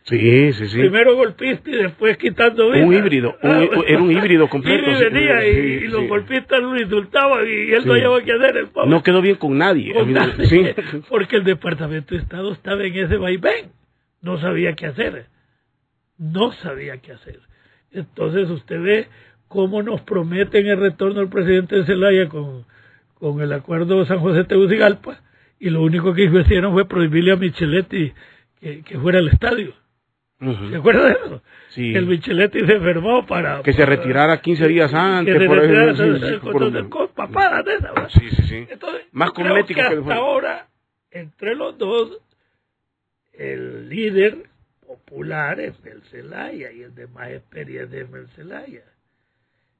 Speaker 1: Sí.
Speaker 2: Primero golpista y después quitando vida.
Speaker 1: Un híbrido, era un híbrido completo.
Speaker 2: Y venía y los golpistas lo insultaban y él no hallaba qué hacer, el pobre.
Speaker 1: No quedó bien con nadie.
Speaker 2: Porque el Departamento de Estado estaba en ese vaivén, no sabía qué hacer. Entonces usted ve cómo nos prometen el retorno del presidente Zelaya con el acuerdo San José-Tegucigalpa, y lo único que hicieron fue prohibirle a Micheletti que fuera al estadio. ¿Se acuerda de eso?
Speaker 1: Sí.
Speaker 2: El Micheletti se enfermó para
Speaker 1: se retirara 15 días antes.
Speaker 2: Papadas de esa, ¿verdad?
Speaker 1: Sí.
Speaker 2: Entonces,
Speaker 1: más cosmético que
Speaker 2: hasta ahora, entre los dos, el líder popular es Mel Zelaya y el de más experiencia es Mel Zelaya.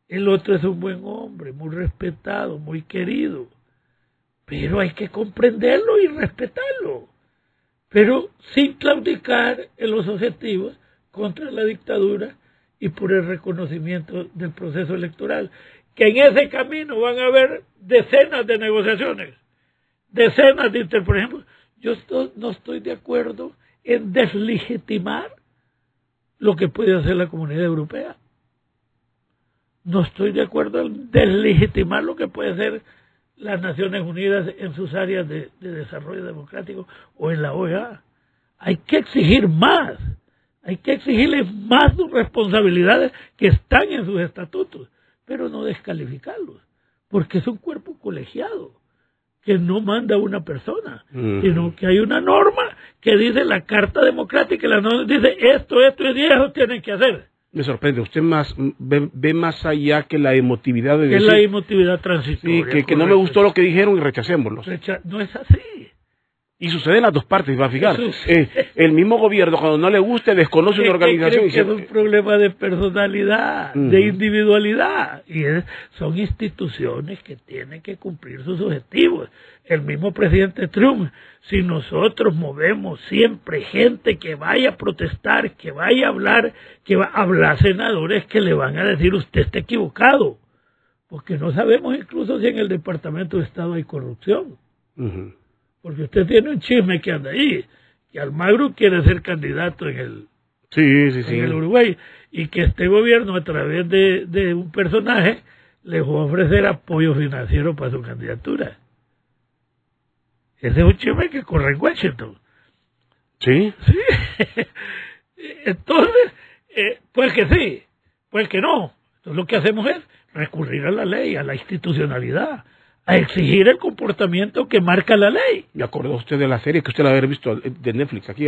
Speaker 2: El otro es un buen hombre, muy respetado, muy querido, pero hay que comprenderlo y respetarlo, pero sin claudicar en los objetivos contra la dictadura y por el reconocimiento del proceso electoral, que en ese camino van a haber decenas de negociaciones, por ejemplo, yo no estoy de acuerdo en deslegitimar lo que puede hacer la Comunidad Europea. No estoy de acuerdo en deslegitimar lo que puede hacer las Naciones Unidas en sus áreas de desarrollo democrático o en la OEA. Hay que exigir más, hay que exigirles más sus responsabilidades que están en sus estatutos, pero no descalificarlos, porque es un cuerpo colegiado que no manda una persona, sino que hay una norma que dice la Carta Democrática, la norma dice esto y eso tienen que hacer.
Speaker 1: Me sorprende, usted ve más allá que la emotividad de decir...
Speaker 2: Es la emotividad transitoria.
Speaker 1: Sí, que no me gustó lo que dijeron y rechacémoslo.
Speaker 2: No es así.
Speaker 1: Y sucede en las dos partes, va a fijar. El mismo gobierno, cuando no le guste, desconoce una organización.
Speaker 2: Es un problema de personalidad, de individualidad. Y son instituciones que tienen que cumplir sus objetivos. El mismo presidente Trump, si nosotros movemos siempre gente que vaya a protestar, que vaya a hablar, habrá senadores que le van a decir usted está equivocado. Porque no sabemos incluso si en el Departamento de Estado hay corrupción. Porque usted tiene un chisme que anda ahí, que Almagro quiere ser candidato en el, en el Uruguay, y que este gobierno, a través de un personaje, les va a ofrecer apoyo financiero para su candidatura. Ese es un chisme que corre en Washington.
Speaker 1: ¿Sí?
Speaker 2: Sí. Entonces, pues que sí, pues que no. Entonces lo que hacemos es recurrir a la ley, a la institucionalidad, a exigir el comportamiento que marca la ley.
Speaker 1: Me acordó usted de la serie que usted la había visto de Netflix aquí,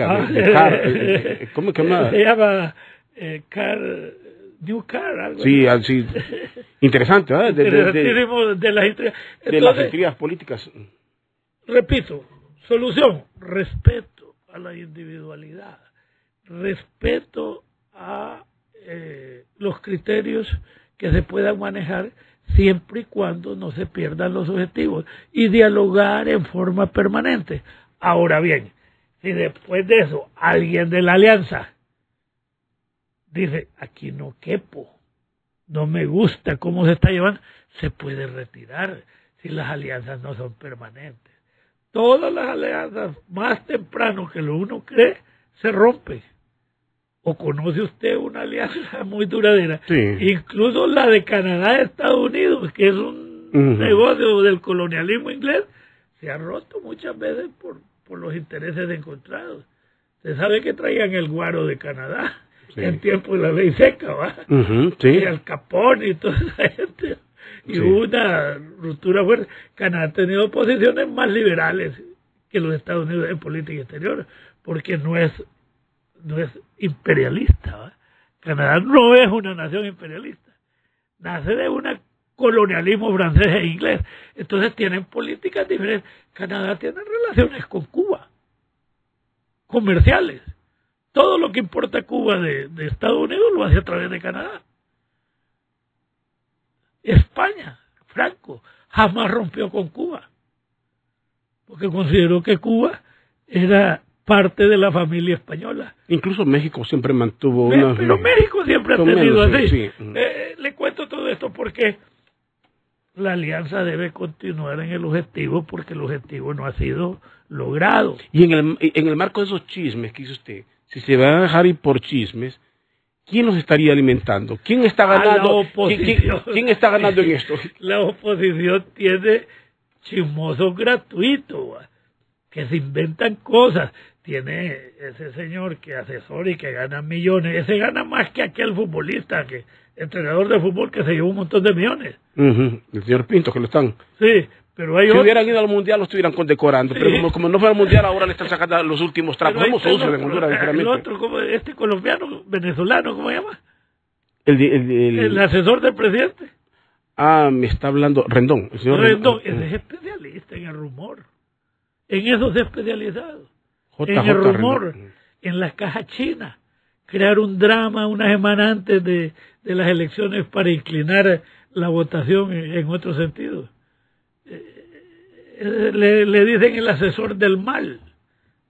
Speaker 1: ¿cómo se llama?
Speaker 2: Se llama New Car, algo
Speaker 1: sí,
Speaker 2: así.
Speaker 1: Interesante, ¿eh?
Speaker 2: Interesantísimo de
Speaker 1: las intrigas políticas.
Speaker 2: Repito, solución, respeto a la individualidad, respeto a los criterios que se puedan manejar siempre y cuando no se pierdan los objetivos y dialogar en forma permanente. Ahora bien, si después de eso alguien de la alianza dice, aquí no quepo, no me gusta cómo se está llevando, se puede retirar si las alianzas no son permanentes. Todas las alianzas, más temprano que lo uno cree, se rompen. ¿O conoce usted una alianza muy duradera?
Speaker 1: Sí.
Speaker 2: Incluso la de Canadá y Estados Unidos, que es un negocio del colonialismo inglés, se ha roto muchas veces por los intereses encontrados. Se sabe que traían el guaro de Canadá en tiempo de la ley seca, ¿va?
Speaker 1: Sí.
Speaker 2: Y Al Capone y toda esa gente. Y hubo una ruptura fuerte. Canadá ha tenido posiciones más liberales que los Estados Unidos en política exterior, porque no es imperialista, ¿va? Canadá no es una nación imperialista, nace de un colonialismo francés e inglés, entonces tienen políticas diferentes. Canadá tiene relaciones con Cuba, comerciales. Todo lo que importa Cuba de Estados Unidos lo hace a través de Canadá. España, Franco, jamás rompió con Cuba, porque consideró que Cuba era parte de la familia española.
Speaker 1: Incluso México siempre mantuvo
Speaker 2: Pero México siempre ha tenido así.
Speaker 1: Sí.
Speaker 2: Le cuento todo esto porque la alianza debe continuar en el objetivo, porque el objetivo no ha sido logrado.
Speaker 1: Y en el marco de esos chismes que dice usted, si se van a dejar ir por chismes, ¿quién los estaría alimentando? ¿Quién está ganando? ¿Quién está ganando en esto?
Speaker 2: La oposición tiene chismosos gratuitos, que se inventan cosas. Tiene ese señor que asesora y que gana millones. Ese gana más que aquel futbolista, que entrenador de fútbol, que se llevó un montón de millones.
Speaker 1: El señor Pinto, que lo están.
Speaker 2: Sí, pero hay
Speaker 1: si hubieran ido al mundial, lo estuvieran condecorando. Sí. Pero como no fue al mundial, ahora le están sacando los últimos trapos. Somos socios de Honduras,
Speaker 2: el otro, como este colombiano, venezolano, ¿cómo se llama?
Speaker 1: El
Speaker 2: asesor del presidente.
Speaker 1: Me está hablando Rendón. El señor
Speaker 2: Rendón, ese es especialista en el rumor. En eso se ha especializado. En el rumor, en la caja china. Crear un drama una semana antes de las elecciones para inclinar la votación en otro sentido. Le dicen el asesor del mal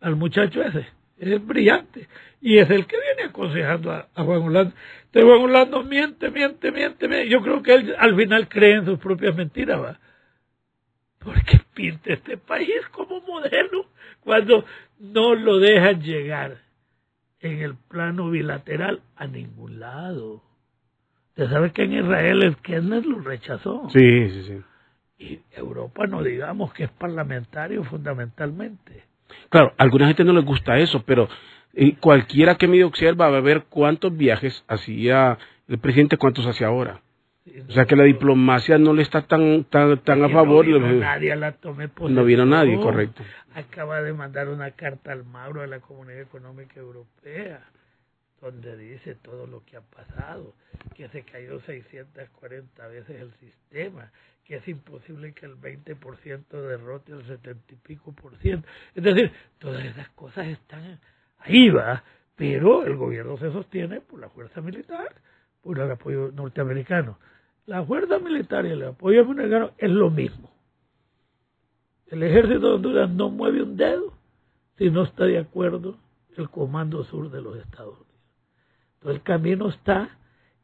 Speaker 2: al muchacho ese. Es brillante. Y es el que viene aconsejando a Juan Orlando. Entonces Juan Orlando miente. Yo creo que él al final cree en sus propias mentiras, ¿va? Porque pinta este país como modelo cuando no lo dejan llegar en el plano bilateral a ningún lado. Usted sabe que en Israel el Kenneth lo rechazó.
Speaker 1: Sí.
Speaker 2: Y Europa, no digamos, que es parlamentario fundamentalmente.
Speaker 1: Claro, a alguna gente no les gusta eso, pero cualquiera que me observa va a ver cuántos viajes hacía el presidente, cuántos hace ahora. O sea que la diplomacia no le está tan a favor. No vino nadie, correcto.
Speaker 2: Acaba de mandar una carta al Mauro de la Comunidad Económica Europea, donde dice todo lo que ha pasado, que se cayó 640 veces el sistema, que es imposible que el 20% derrote el 70 y pico por ciento. Es decir, todas esas cosas están ahí, va, pero el gobierno se sostiene por la fuerza militar, por el apoyo norteamericano. La fuerza militar y el apoyo americano es lo mismo. El ejército de Honduras no mueve un dedo si no está de acuerdo el Comando Sur de los Estados Unidos. Entonces el camino está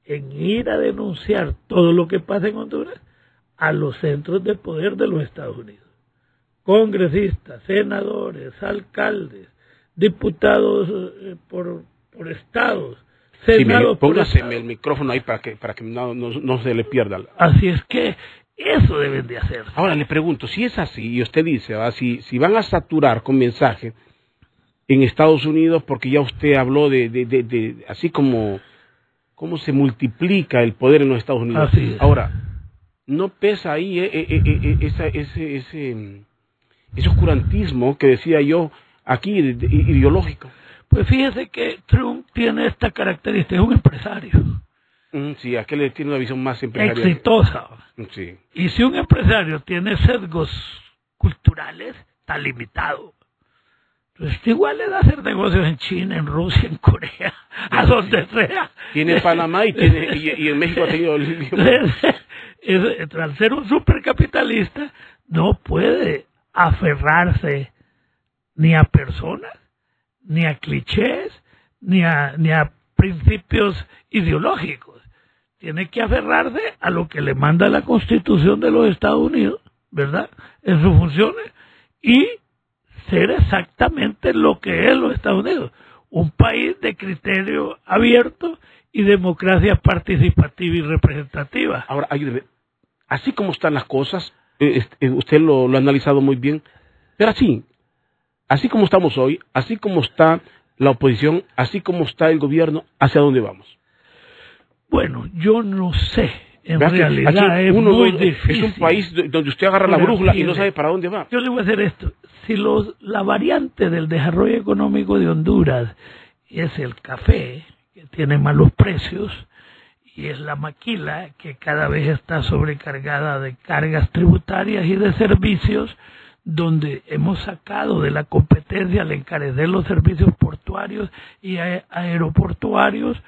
Speaker 2: en ir a denunciar todo lo que pasa en Honduras a los centros de poder de los Estados Unidos. Congresistas, senadores, alcaldes, diputados por estados,
Speaker 1: Sí, póngaseme el micrófono ahí para que no se le pierda.
Speaker 2: Así es que eso deben de hacer.
Speaker 1: Ahora le pregunto, si es así, y usted dice, si van a saturar con mensaje en Estados Unidos, porque ya usted habló de así como cómo se multiplica el poder en los Estados Unidos.
Speaker 2: Así es.
Speaker 1: Ahora, ¿no pesa ahí ese oscurantismo que decía yo aquí, ideológico?
Speaker 2: Pues fíjese que Trump tiene esta característica, es un empresario.
Speaker 1: Sí, aquel tiene una visión más empresarial.
Speaker 2: Exitosa.
Speaker 1: Sí.
Speaker 2: Y si un empresario tiene sesgos culturales, está limitado. Entonces, igual le da hacer negocios en China, en Rusia, en Corea, a donde sea.
Speaker 1: Tiene Panamá y en México ha tenido...
Speaker 2: Al ser un supercapitalista, no puede aferrarse ni a personas, ni a clichés, ni a principios ideológicos. Tiene que aferrarse a lo que le manda la Constitución de los Estados Unidos, ¿verdad? En sus funciones, y ser exactamente lo que es los Estados Unidos. Un país de criterio abierto y democracia participativa y representativa.
Speaker 1: Ahora, ayúdeme. Así como están las cosas, usted lo ha analizado muy bien, pero así como estamos hoy, así como está la oposición, así como está el gobierno, ¿hacia dónde vamos?
Speaker 2: Bueno, yo no sé. En realidad es muy difícil.
Speaker 1: Es un país donde usted agarra la brújula y no sabe para dónde va.
Speaker 2: Yo le voy a hacer esto. Si la variante del desarrollo económico de Honduras es el café, que tiene malos precios, y es la maquila, que cada vez está sobrecargada de cargas tributarias y de servicios, donde hemos sacado de la competencia al encarecer los servicios portuarios y aeroportuarios,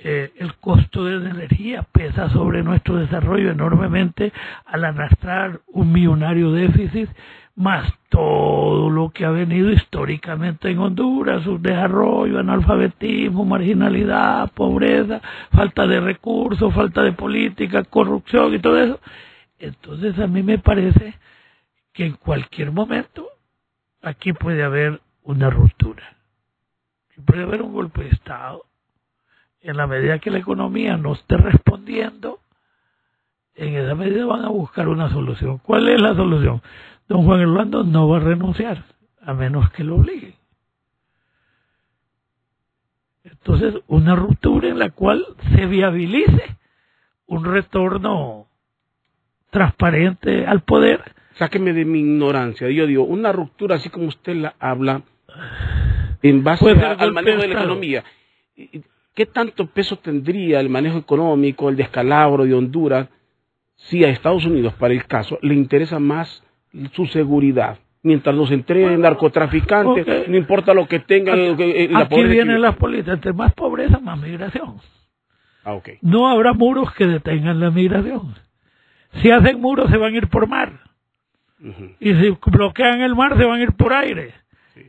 Speaker 2: el costo de la energía pesa sobre nuestro desarrollo enormemente al arrastrar un millonario déficit, más todo lo que ha venido históricamente en Honduras, su desarrollo, analfabetismo, marginalidad, pobreza, falta de recursos, falta de política, corrupción y todo eso. Entonces a mí me parece que en cualquier momento aquí puede haber una ruptura, puede haber un golpe de Estado. En la medida que la economía no esté respondiendo, en esa medida van a buscar una solución. ¿Cuál es la solución? Don Juan Orlando no va a renunciar, a menos que lo obliguen. Entonces, una ruptura en la cual se viabilice un retorno transparente al poder.
Speaker 1: Sáqueme de mi ignorancia. Yo digo, una ruptura así como usted la habla, en base al manejo de la economía. ¿Qué tanto peso tendría el manejo económico, el descalabro de Honduras, si a Estados Unidos, para el caso, le interesa más su seguridad? Mientras nos entreguen narcotraficantes, no importa lo que tengan.
Speaker 2: Aquí vienen las políticas. Entre más pobreza, más migración.
Speaker 1: Okay.
Speaker 2: No habrá muros que detengan la migración. Si hacen muros, se van a ir por mar. Y si bloquean el mar, se van a ir por aire.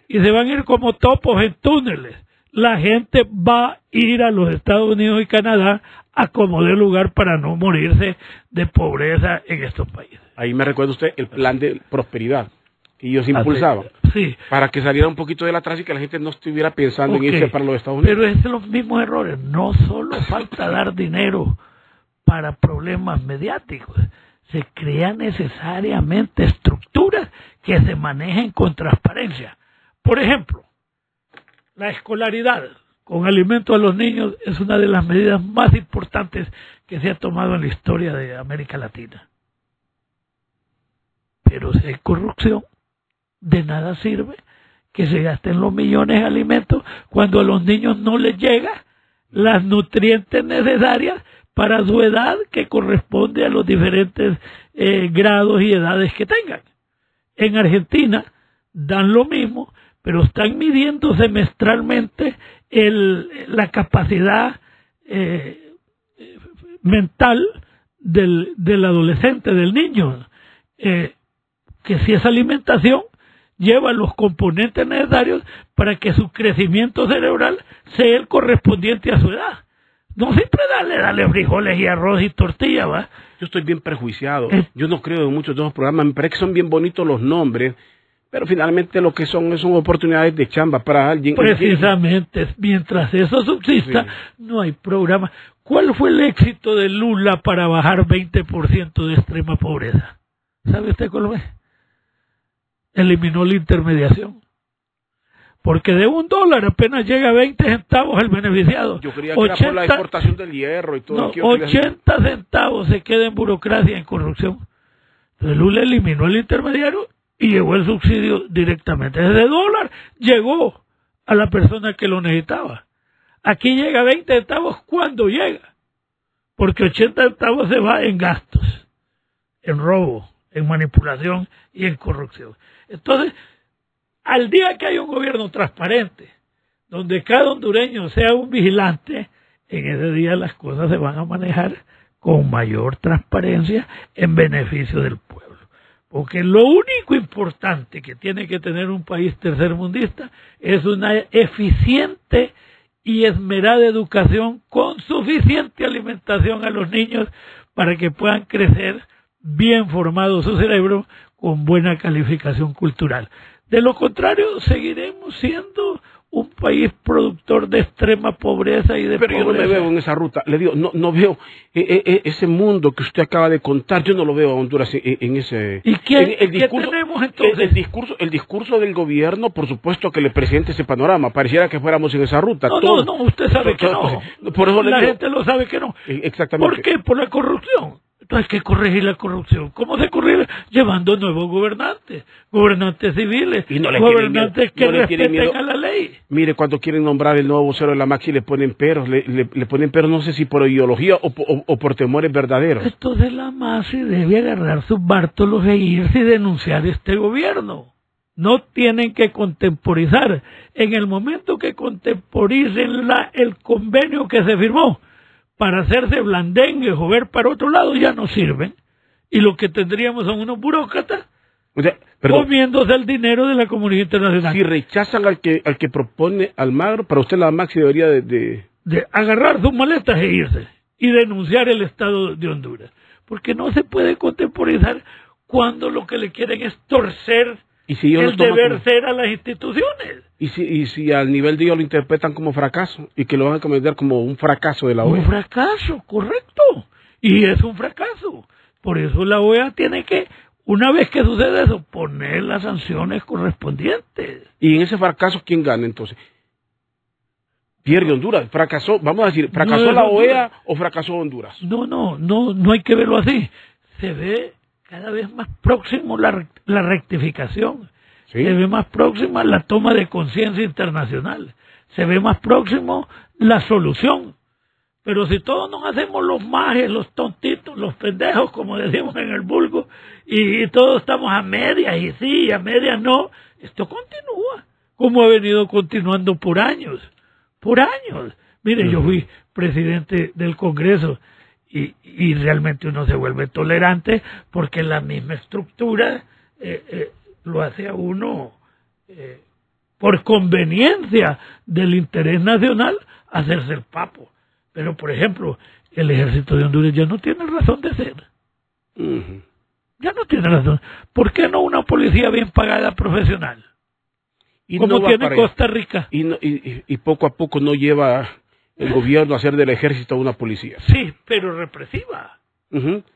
Speaker 2: Y se van a ir como topos en túneles. La gente va a ir a los Estados Unidos y Canadá a como dé lugar para no morirse de pobreza en estos países.
Speaker 1: Ahí me recuerda usted el plan de prosperidad que ellos impulsaban.
Speaker 2: Sí.
Speaker 1: Para que saliera un poquito de atrás y que la gente no estuviera pensando en irse para los Estados Unidos.
Speaker 2: Pero es los mismos errores. No solo falta dar dinero para problemas mediáticos. Se crean necesariamente estructuras que se manejen con transparencia. Por ejemplo, la escolaridad con alimentos a los niños es una de las medidas más importantes que se ha tomado en la historia de América Latina. Pero si hay corrupción, de nada sirve que se gasten los millones en alimentos cuando a los niños no les llega las nutrientes necesarias para su edad, que corresponde a los diferentes grados y edades que tengan. En Argentina dan lo mismo, pero están midiendo semestralmente la capacidad mental del adolescente, del niño, que si esa alimentación lleva los componentes necesarios para que su crecimiento cerebral sea el correspondiente a su edad. No siempre dale frijoles y arroz y tortilla, ¿va?
Speaker 1: Yo estoy bien prejuiciado. Yo no creo en muchos de los programas. Me parece que son bien bonitos los nombres, Pero finalmente lo que son oportunidades de chamba para alguien.
Speaker 2: Precisamente, mientras eso subsista, sí, no hay programa. ¿Cuál fue el éxito de Lula para bajar 20% de extrema pobreza? ¿Sabe usted cuál fue? Eliminó la intermediación. Porque de $1 apenas llega a 20 centavos el beneficiado.
Speaker 1: Yo creía que era por la exportación del hierro y todo.
Speaker 2: No, 80 centavos se queda en burocracia, en corrupción. Entonces Lula eliminó el intermediario y llegó el subsidio directamente. Ese $1 llegó a la persona que lo necesitaba. Aquí llega 20 centavos cuando llega. Porque 80 centavos se va en gastos, en robo, en manipulación y en corrupción. Entonces, al día que hay un gobierno transparente, donde cada hondureño sea un vigilante, en ese día las cosas se van a manejar con mayor transparencia en beneficio del pueblo. Porque lo único importante que tiene que tener un país tercermundista es una eficiente y esmerada educación con suficiente alimentación a los niños para que puedan crecer bien formado su cerebro con buena calificación cultural. De lo contrario, seguiremos siendo un país productor de extrema pobreza y de
Speaker 1: Pero
Speaker 2: pobreza.
Speaker 1: Yo no me veo en esa ruta. Le digo, no veo ese mundo que usted acaba de contar. Yo no lo veo a Honduras en ese.
Speaker 2: ¿Y qué tenemos entonces?
Speaker 1: El discurso del gobierno, por supuesto que le presente ese panorama. Pareciera que fuéramos en esa ruta.
Speaker 2: No, usted sabe que no.
Speaker 1: Por eso
Speaker 2: la gente lo sabe que no.
Speaker 1: Exactamente.
Speaker 2: ¿Por qué? Por la corrupción. Entonces hay que corregir la corrupción. ¿Cómo se corrige? Llevando nuevos gobernantes civiles, gobernantes que respeten a la ley.
Speaker 1: Mire, cuando quieren nombrar el nuevo vocero de la Maxi le ponen peros, le ponen peros, no sé si por ideología o por temores verdaderos.
Speaker 2: Entonces la Maxi debe agarrar sus bártulos e irse y denunciar este gobierno. No tienen que contemporizar. En el momento que contemporicen el convenio que se firmó, para hacerse blandengues o ver para otro lado ya no sirven. Y lo que tendríamos son unos burócratas comiéndose el dinero de la comunidad internacional.
Speaker 1: Si rechazan al que propone Almagro, para usted la Maxi debería de
Speaker 2: agarrar sus maletas e irse y denunciar el Estado de Honduras. Porque no se puede contemporizar cuando lo que le quieren es torcer el deber ser a las instituciones.
Speaker 1: Y si al nivel de ellos lo interpretan como fracaso y que lo van a comentar como un fracaso de la OEA.
Speaker 2: Un fracaso, correcto. Y es un fracaso. Por eso la OEA tiene que, una vez que sucede eso, poner las sanciones correspondientes.
Speaker 1: Y en ese fracaso, ¿quién gana entonces? Pierde Honduras. Fracasó, vamos a decir, ¿fracasó la OEA o fracasó Honduras?
Speaker 2: No hay que verlo así. Se ve cada vez más próximo la rectificación. ¿Sí? Se ve más próxima la toma de conciencia internacional. Se ve más próximo la solución. Pero si todos nos hacemos los majes, los tontitos, los pendejos, como decimos en el vulgo, y todos estamos a medias, y sí, a medias no, esto continúa, como ha venido continuando por años. Por años. Mire, yo fui presidente del Congreso, y realmente uno se vuelve tolerante porque la misma estructura lo hace a uno por conveniencia del interés nacional hacerse el papo. Pero, por ejemplo, el ejército de Honduras ya no tiene razón de ser. Ya no tiene razón. ¿Por qué no una policía bien pagada profesional? Como no tiene Costa Rica.
Speaker 1: Y poco a poco no lleva el gobierno a hacer del ejército una policía.
Speaker 2: Sí, pero represiva.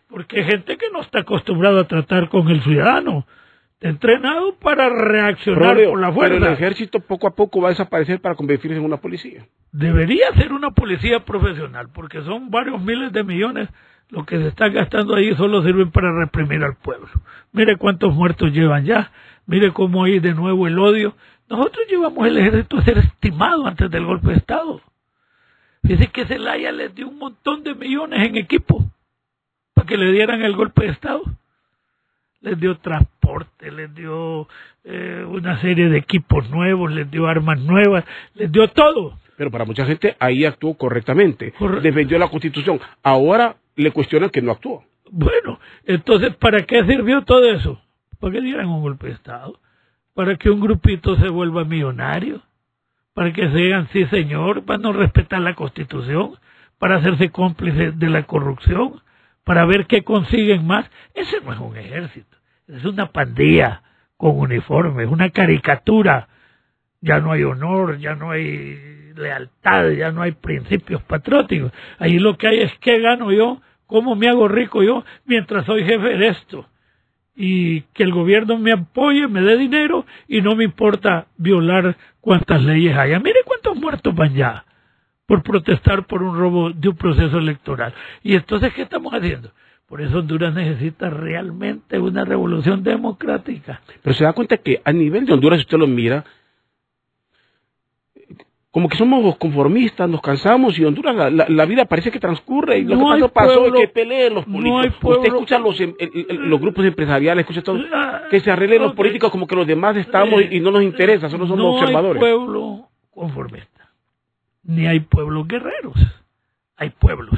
Speaker 2: Porque hay gente que no está acostumbrada a tratar con el ciudadano. Está entrenado para reaccionar por la fuerza.
Speaker 1: Pero el ejército poco a poco va a desaparecer para convertirse en una policía.
Speaker 2: Debería ser una policía profesional, porque son varios miles de millones lo que se están gastando ahí, solo sirven para reprimir al pueblo. Mire cuántos muertos llevan ya, mire cómo hay de nuevo el odio. Nosotros llevamos el ejército a ser estimado antes del golpe de Estado. Dice que Zelaya les dio un montón de millones en equipo para que le dieran el golpe de Estado. Les dio transporte, les dio una serie de equipos nuevos, les dio armas nuevas, les dio todo.
Speaker 1: Pero para mucha gente ahí actuó correctamente, defendió la Constitución. Ahora le cuestionan que no actuó.
Speaker 2: Bueno, entonces, ¿para qué sirvió todo eso? ¿Para que dieran un golpe de Estado? ¿Para que un grupito se vuelva millonario? ¿Para que se digan, sí señor, para no respetar la Constitución? ¿Para hacerse cómplices de la corrupción? ¿Para ver qué consiguen más? Ese no es un ejército, es una pandilla con uniformes, una caricatura. Ya no hay honor, ya no hay lealtad, ya no hay principios patrióticos. Ahí lo que hay es qué gano yo, cómo me hago rico yo mientras soy jefe de esto. Y que el gobierno me apoye, me dé dinero y no me importa violar cuantas leyes haya. Mire cuántos muertos van ya por protestar por un robo de un proceso electoral. Y entonces, ¿qué estamos haciendo? Por eso Honduras necesita realmente una revolución democrática.
Speaker 1: Pero se da cuenta que a nivel de Honduras, si usted lo mira, como que somos conformistas, nos cansamos y Honduras la vida parece que transcurre y lo que pasó es que peleen los políticos. Usted escucha los grupos empresariales, escucha todo, que se arreglen los políticos como que los demás estamos y no nos interesa, solo somos observadores.
Speaker 2: No hay pueblo conformista, ni hay pueblos guerreros, hay pueblos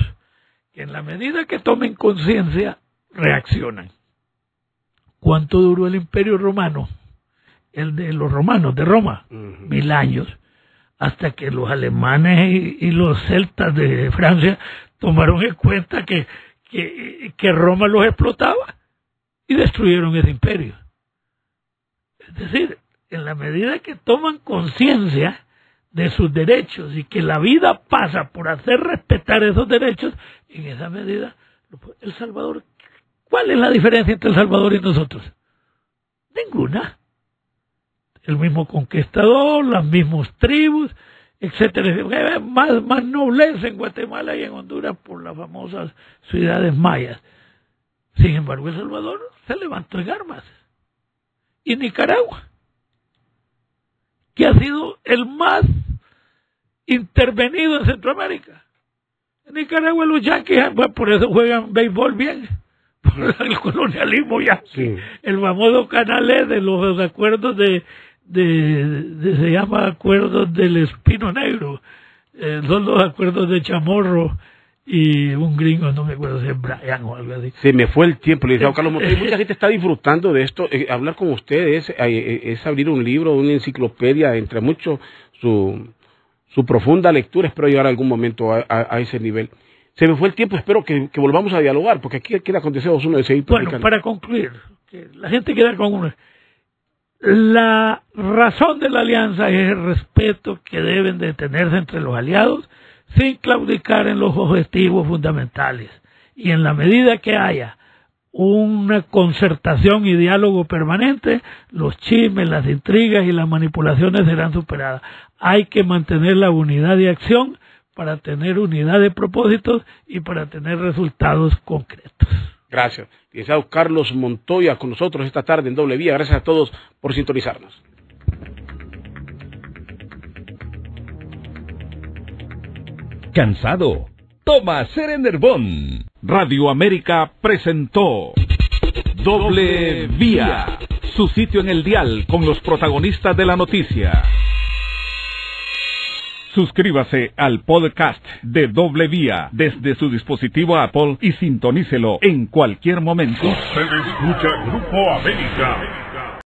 Speaker 2: que en la medida que tomen conciencia reaccionan. ¿Cuánto duró el Imperio Romano? El de los romanos de Roma, 1000 años. Hasta que los alemanes y los celtas de Francia tomaron en cuenta que Roma los explotaba y destruyeron ese imperio. Es decir, en la medida que toman conciencia de sus derechos y que la vida pasa por hacer respetar esos derechos, en esa medida, El Salvador, ¿cuál es la diferencia entre El Salvador y nosotros? Ninguna. El mismo conquistador, las mismas tribus, etcétera. Más nobleza en Guatemala y en Honduras por las famosas ciudades mayas. Sin embargo, El Salvador se levantó en armas. Y Nicaragua, que ha sido el más intervenido en Centroamérica. En Nicaragua los yanquis, por eso juegan béisbol bien. Por el colonialismo yanqui. Sí. El famoso canal de los acuerdos se llama acuerdos del Espino Negro, son los acuerdos de Chamorro y un gringo, no me acuerdo si es Brian o algo así.
Speaker 1: Se me fue el tiempo, le decía Carlos Montoya, mucha gente está disfrutando de esto. Hablar con ustedes es abrir un libro, una enciclopedia, entre muchos, su profunda lectura. Espero llegar algún momento a ese nivel. Se me fue el tiempo, espero que volvamos a dialogar, porque aquí quiere acontecer uno de seguir platicando.
Speaker 2: Bueno, para concluir, que la gente queda con uno. La razón de la alianza es el respeto que deben de tenerse entre los aliados sin claudicar en los objetivos fundamentales. Y en la medida que haya una concertación y diálogo permanente, los chismes, las intrigas y las manipulaciones serán superadas. Hay que mantener la unidad de acción para tener unidad de propósitos y para tener resultados concretos.
Speaker 1: Gracias. Licenciado Carlos Montoya con nosotros esta tarde en Doble Vía. Gracias a todos por sintonizarnos.
Speaker 3: ¿Cansado? Toma Serenerbón. Radio América presentó Doble Vía, su sitio en el dial con los protagonistas de la noticia. Suscríbase al podcast de Doble Vía desde su dispositivo Apple y sintonícelo en cualquier momento.
Speaker 4: Usted escucha Grupo América.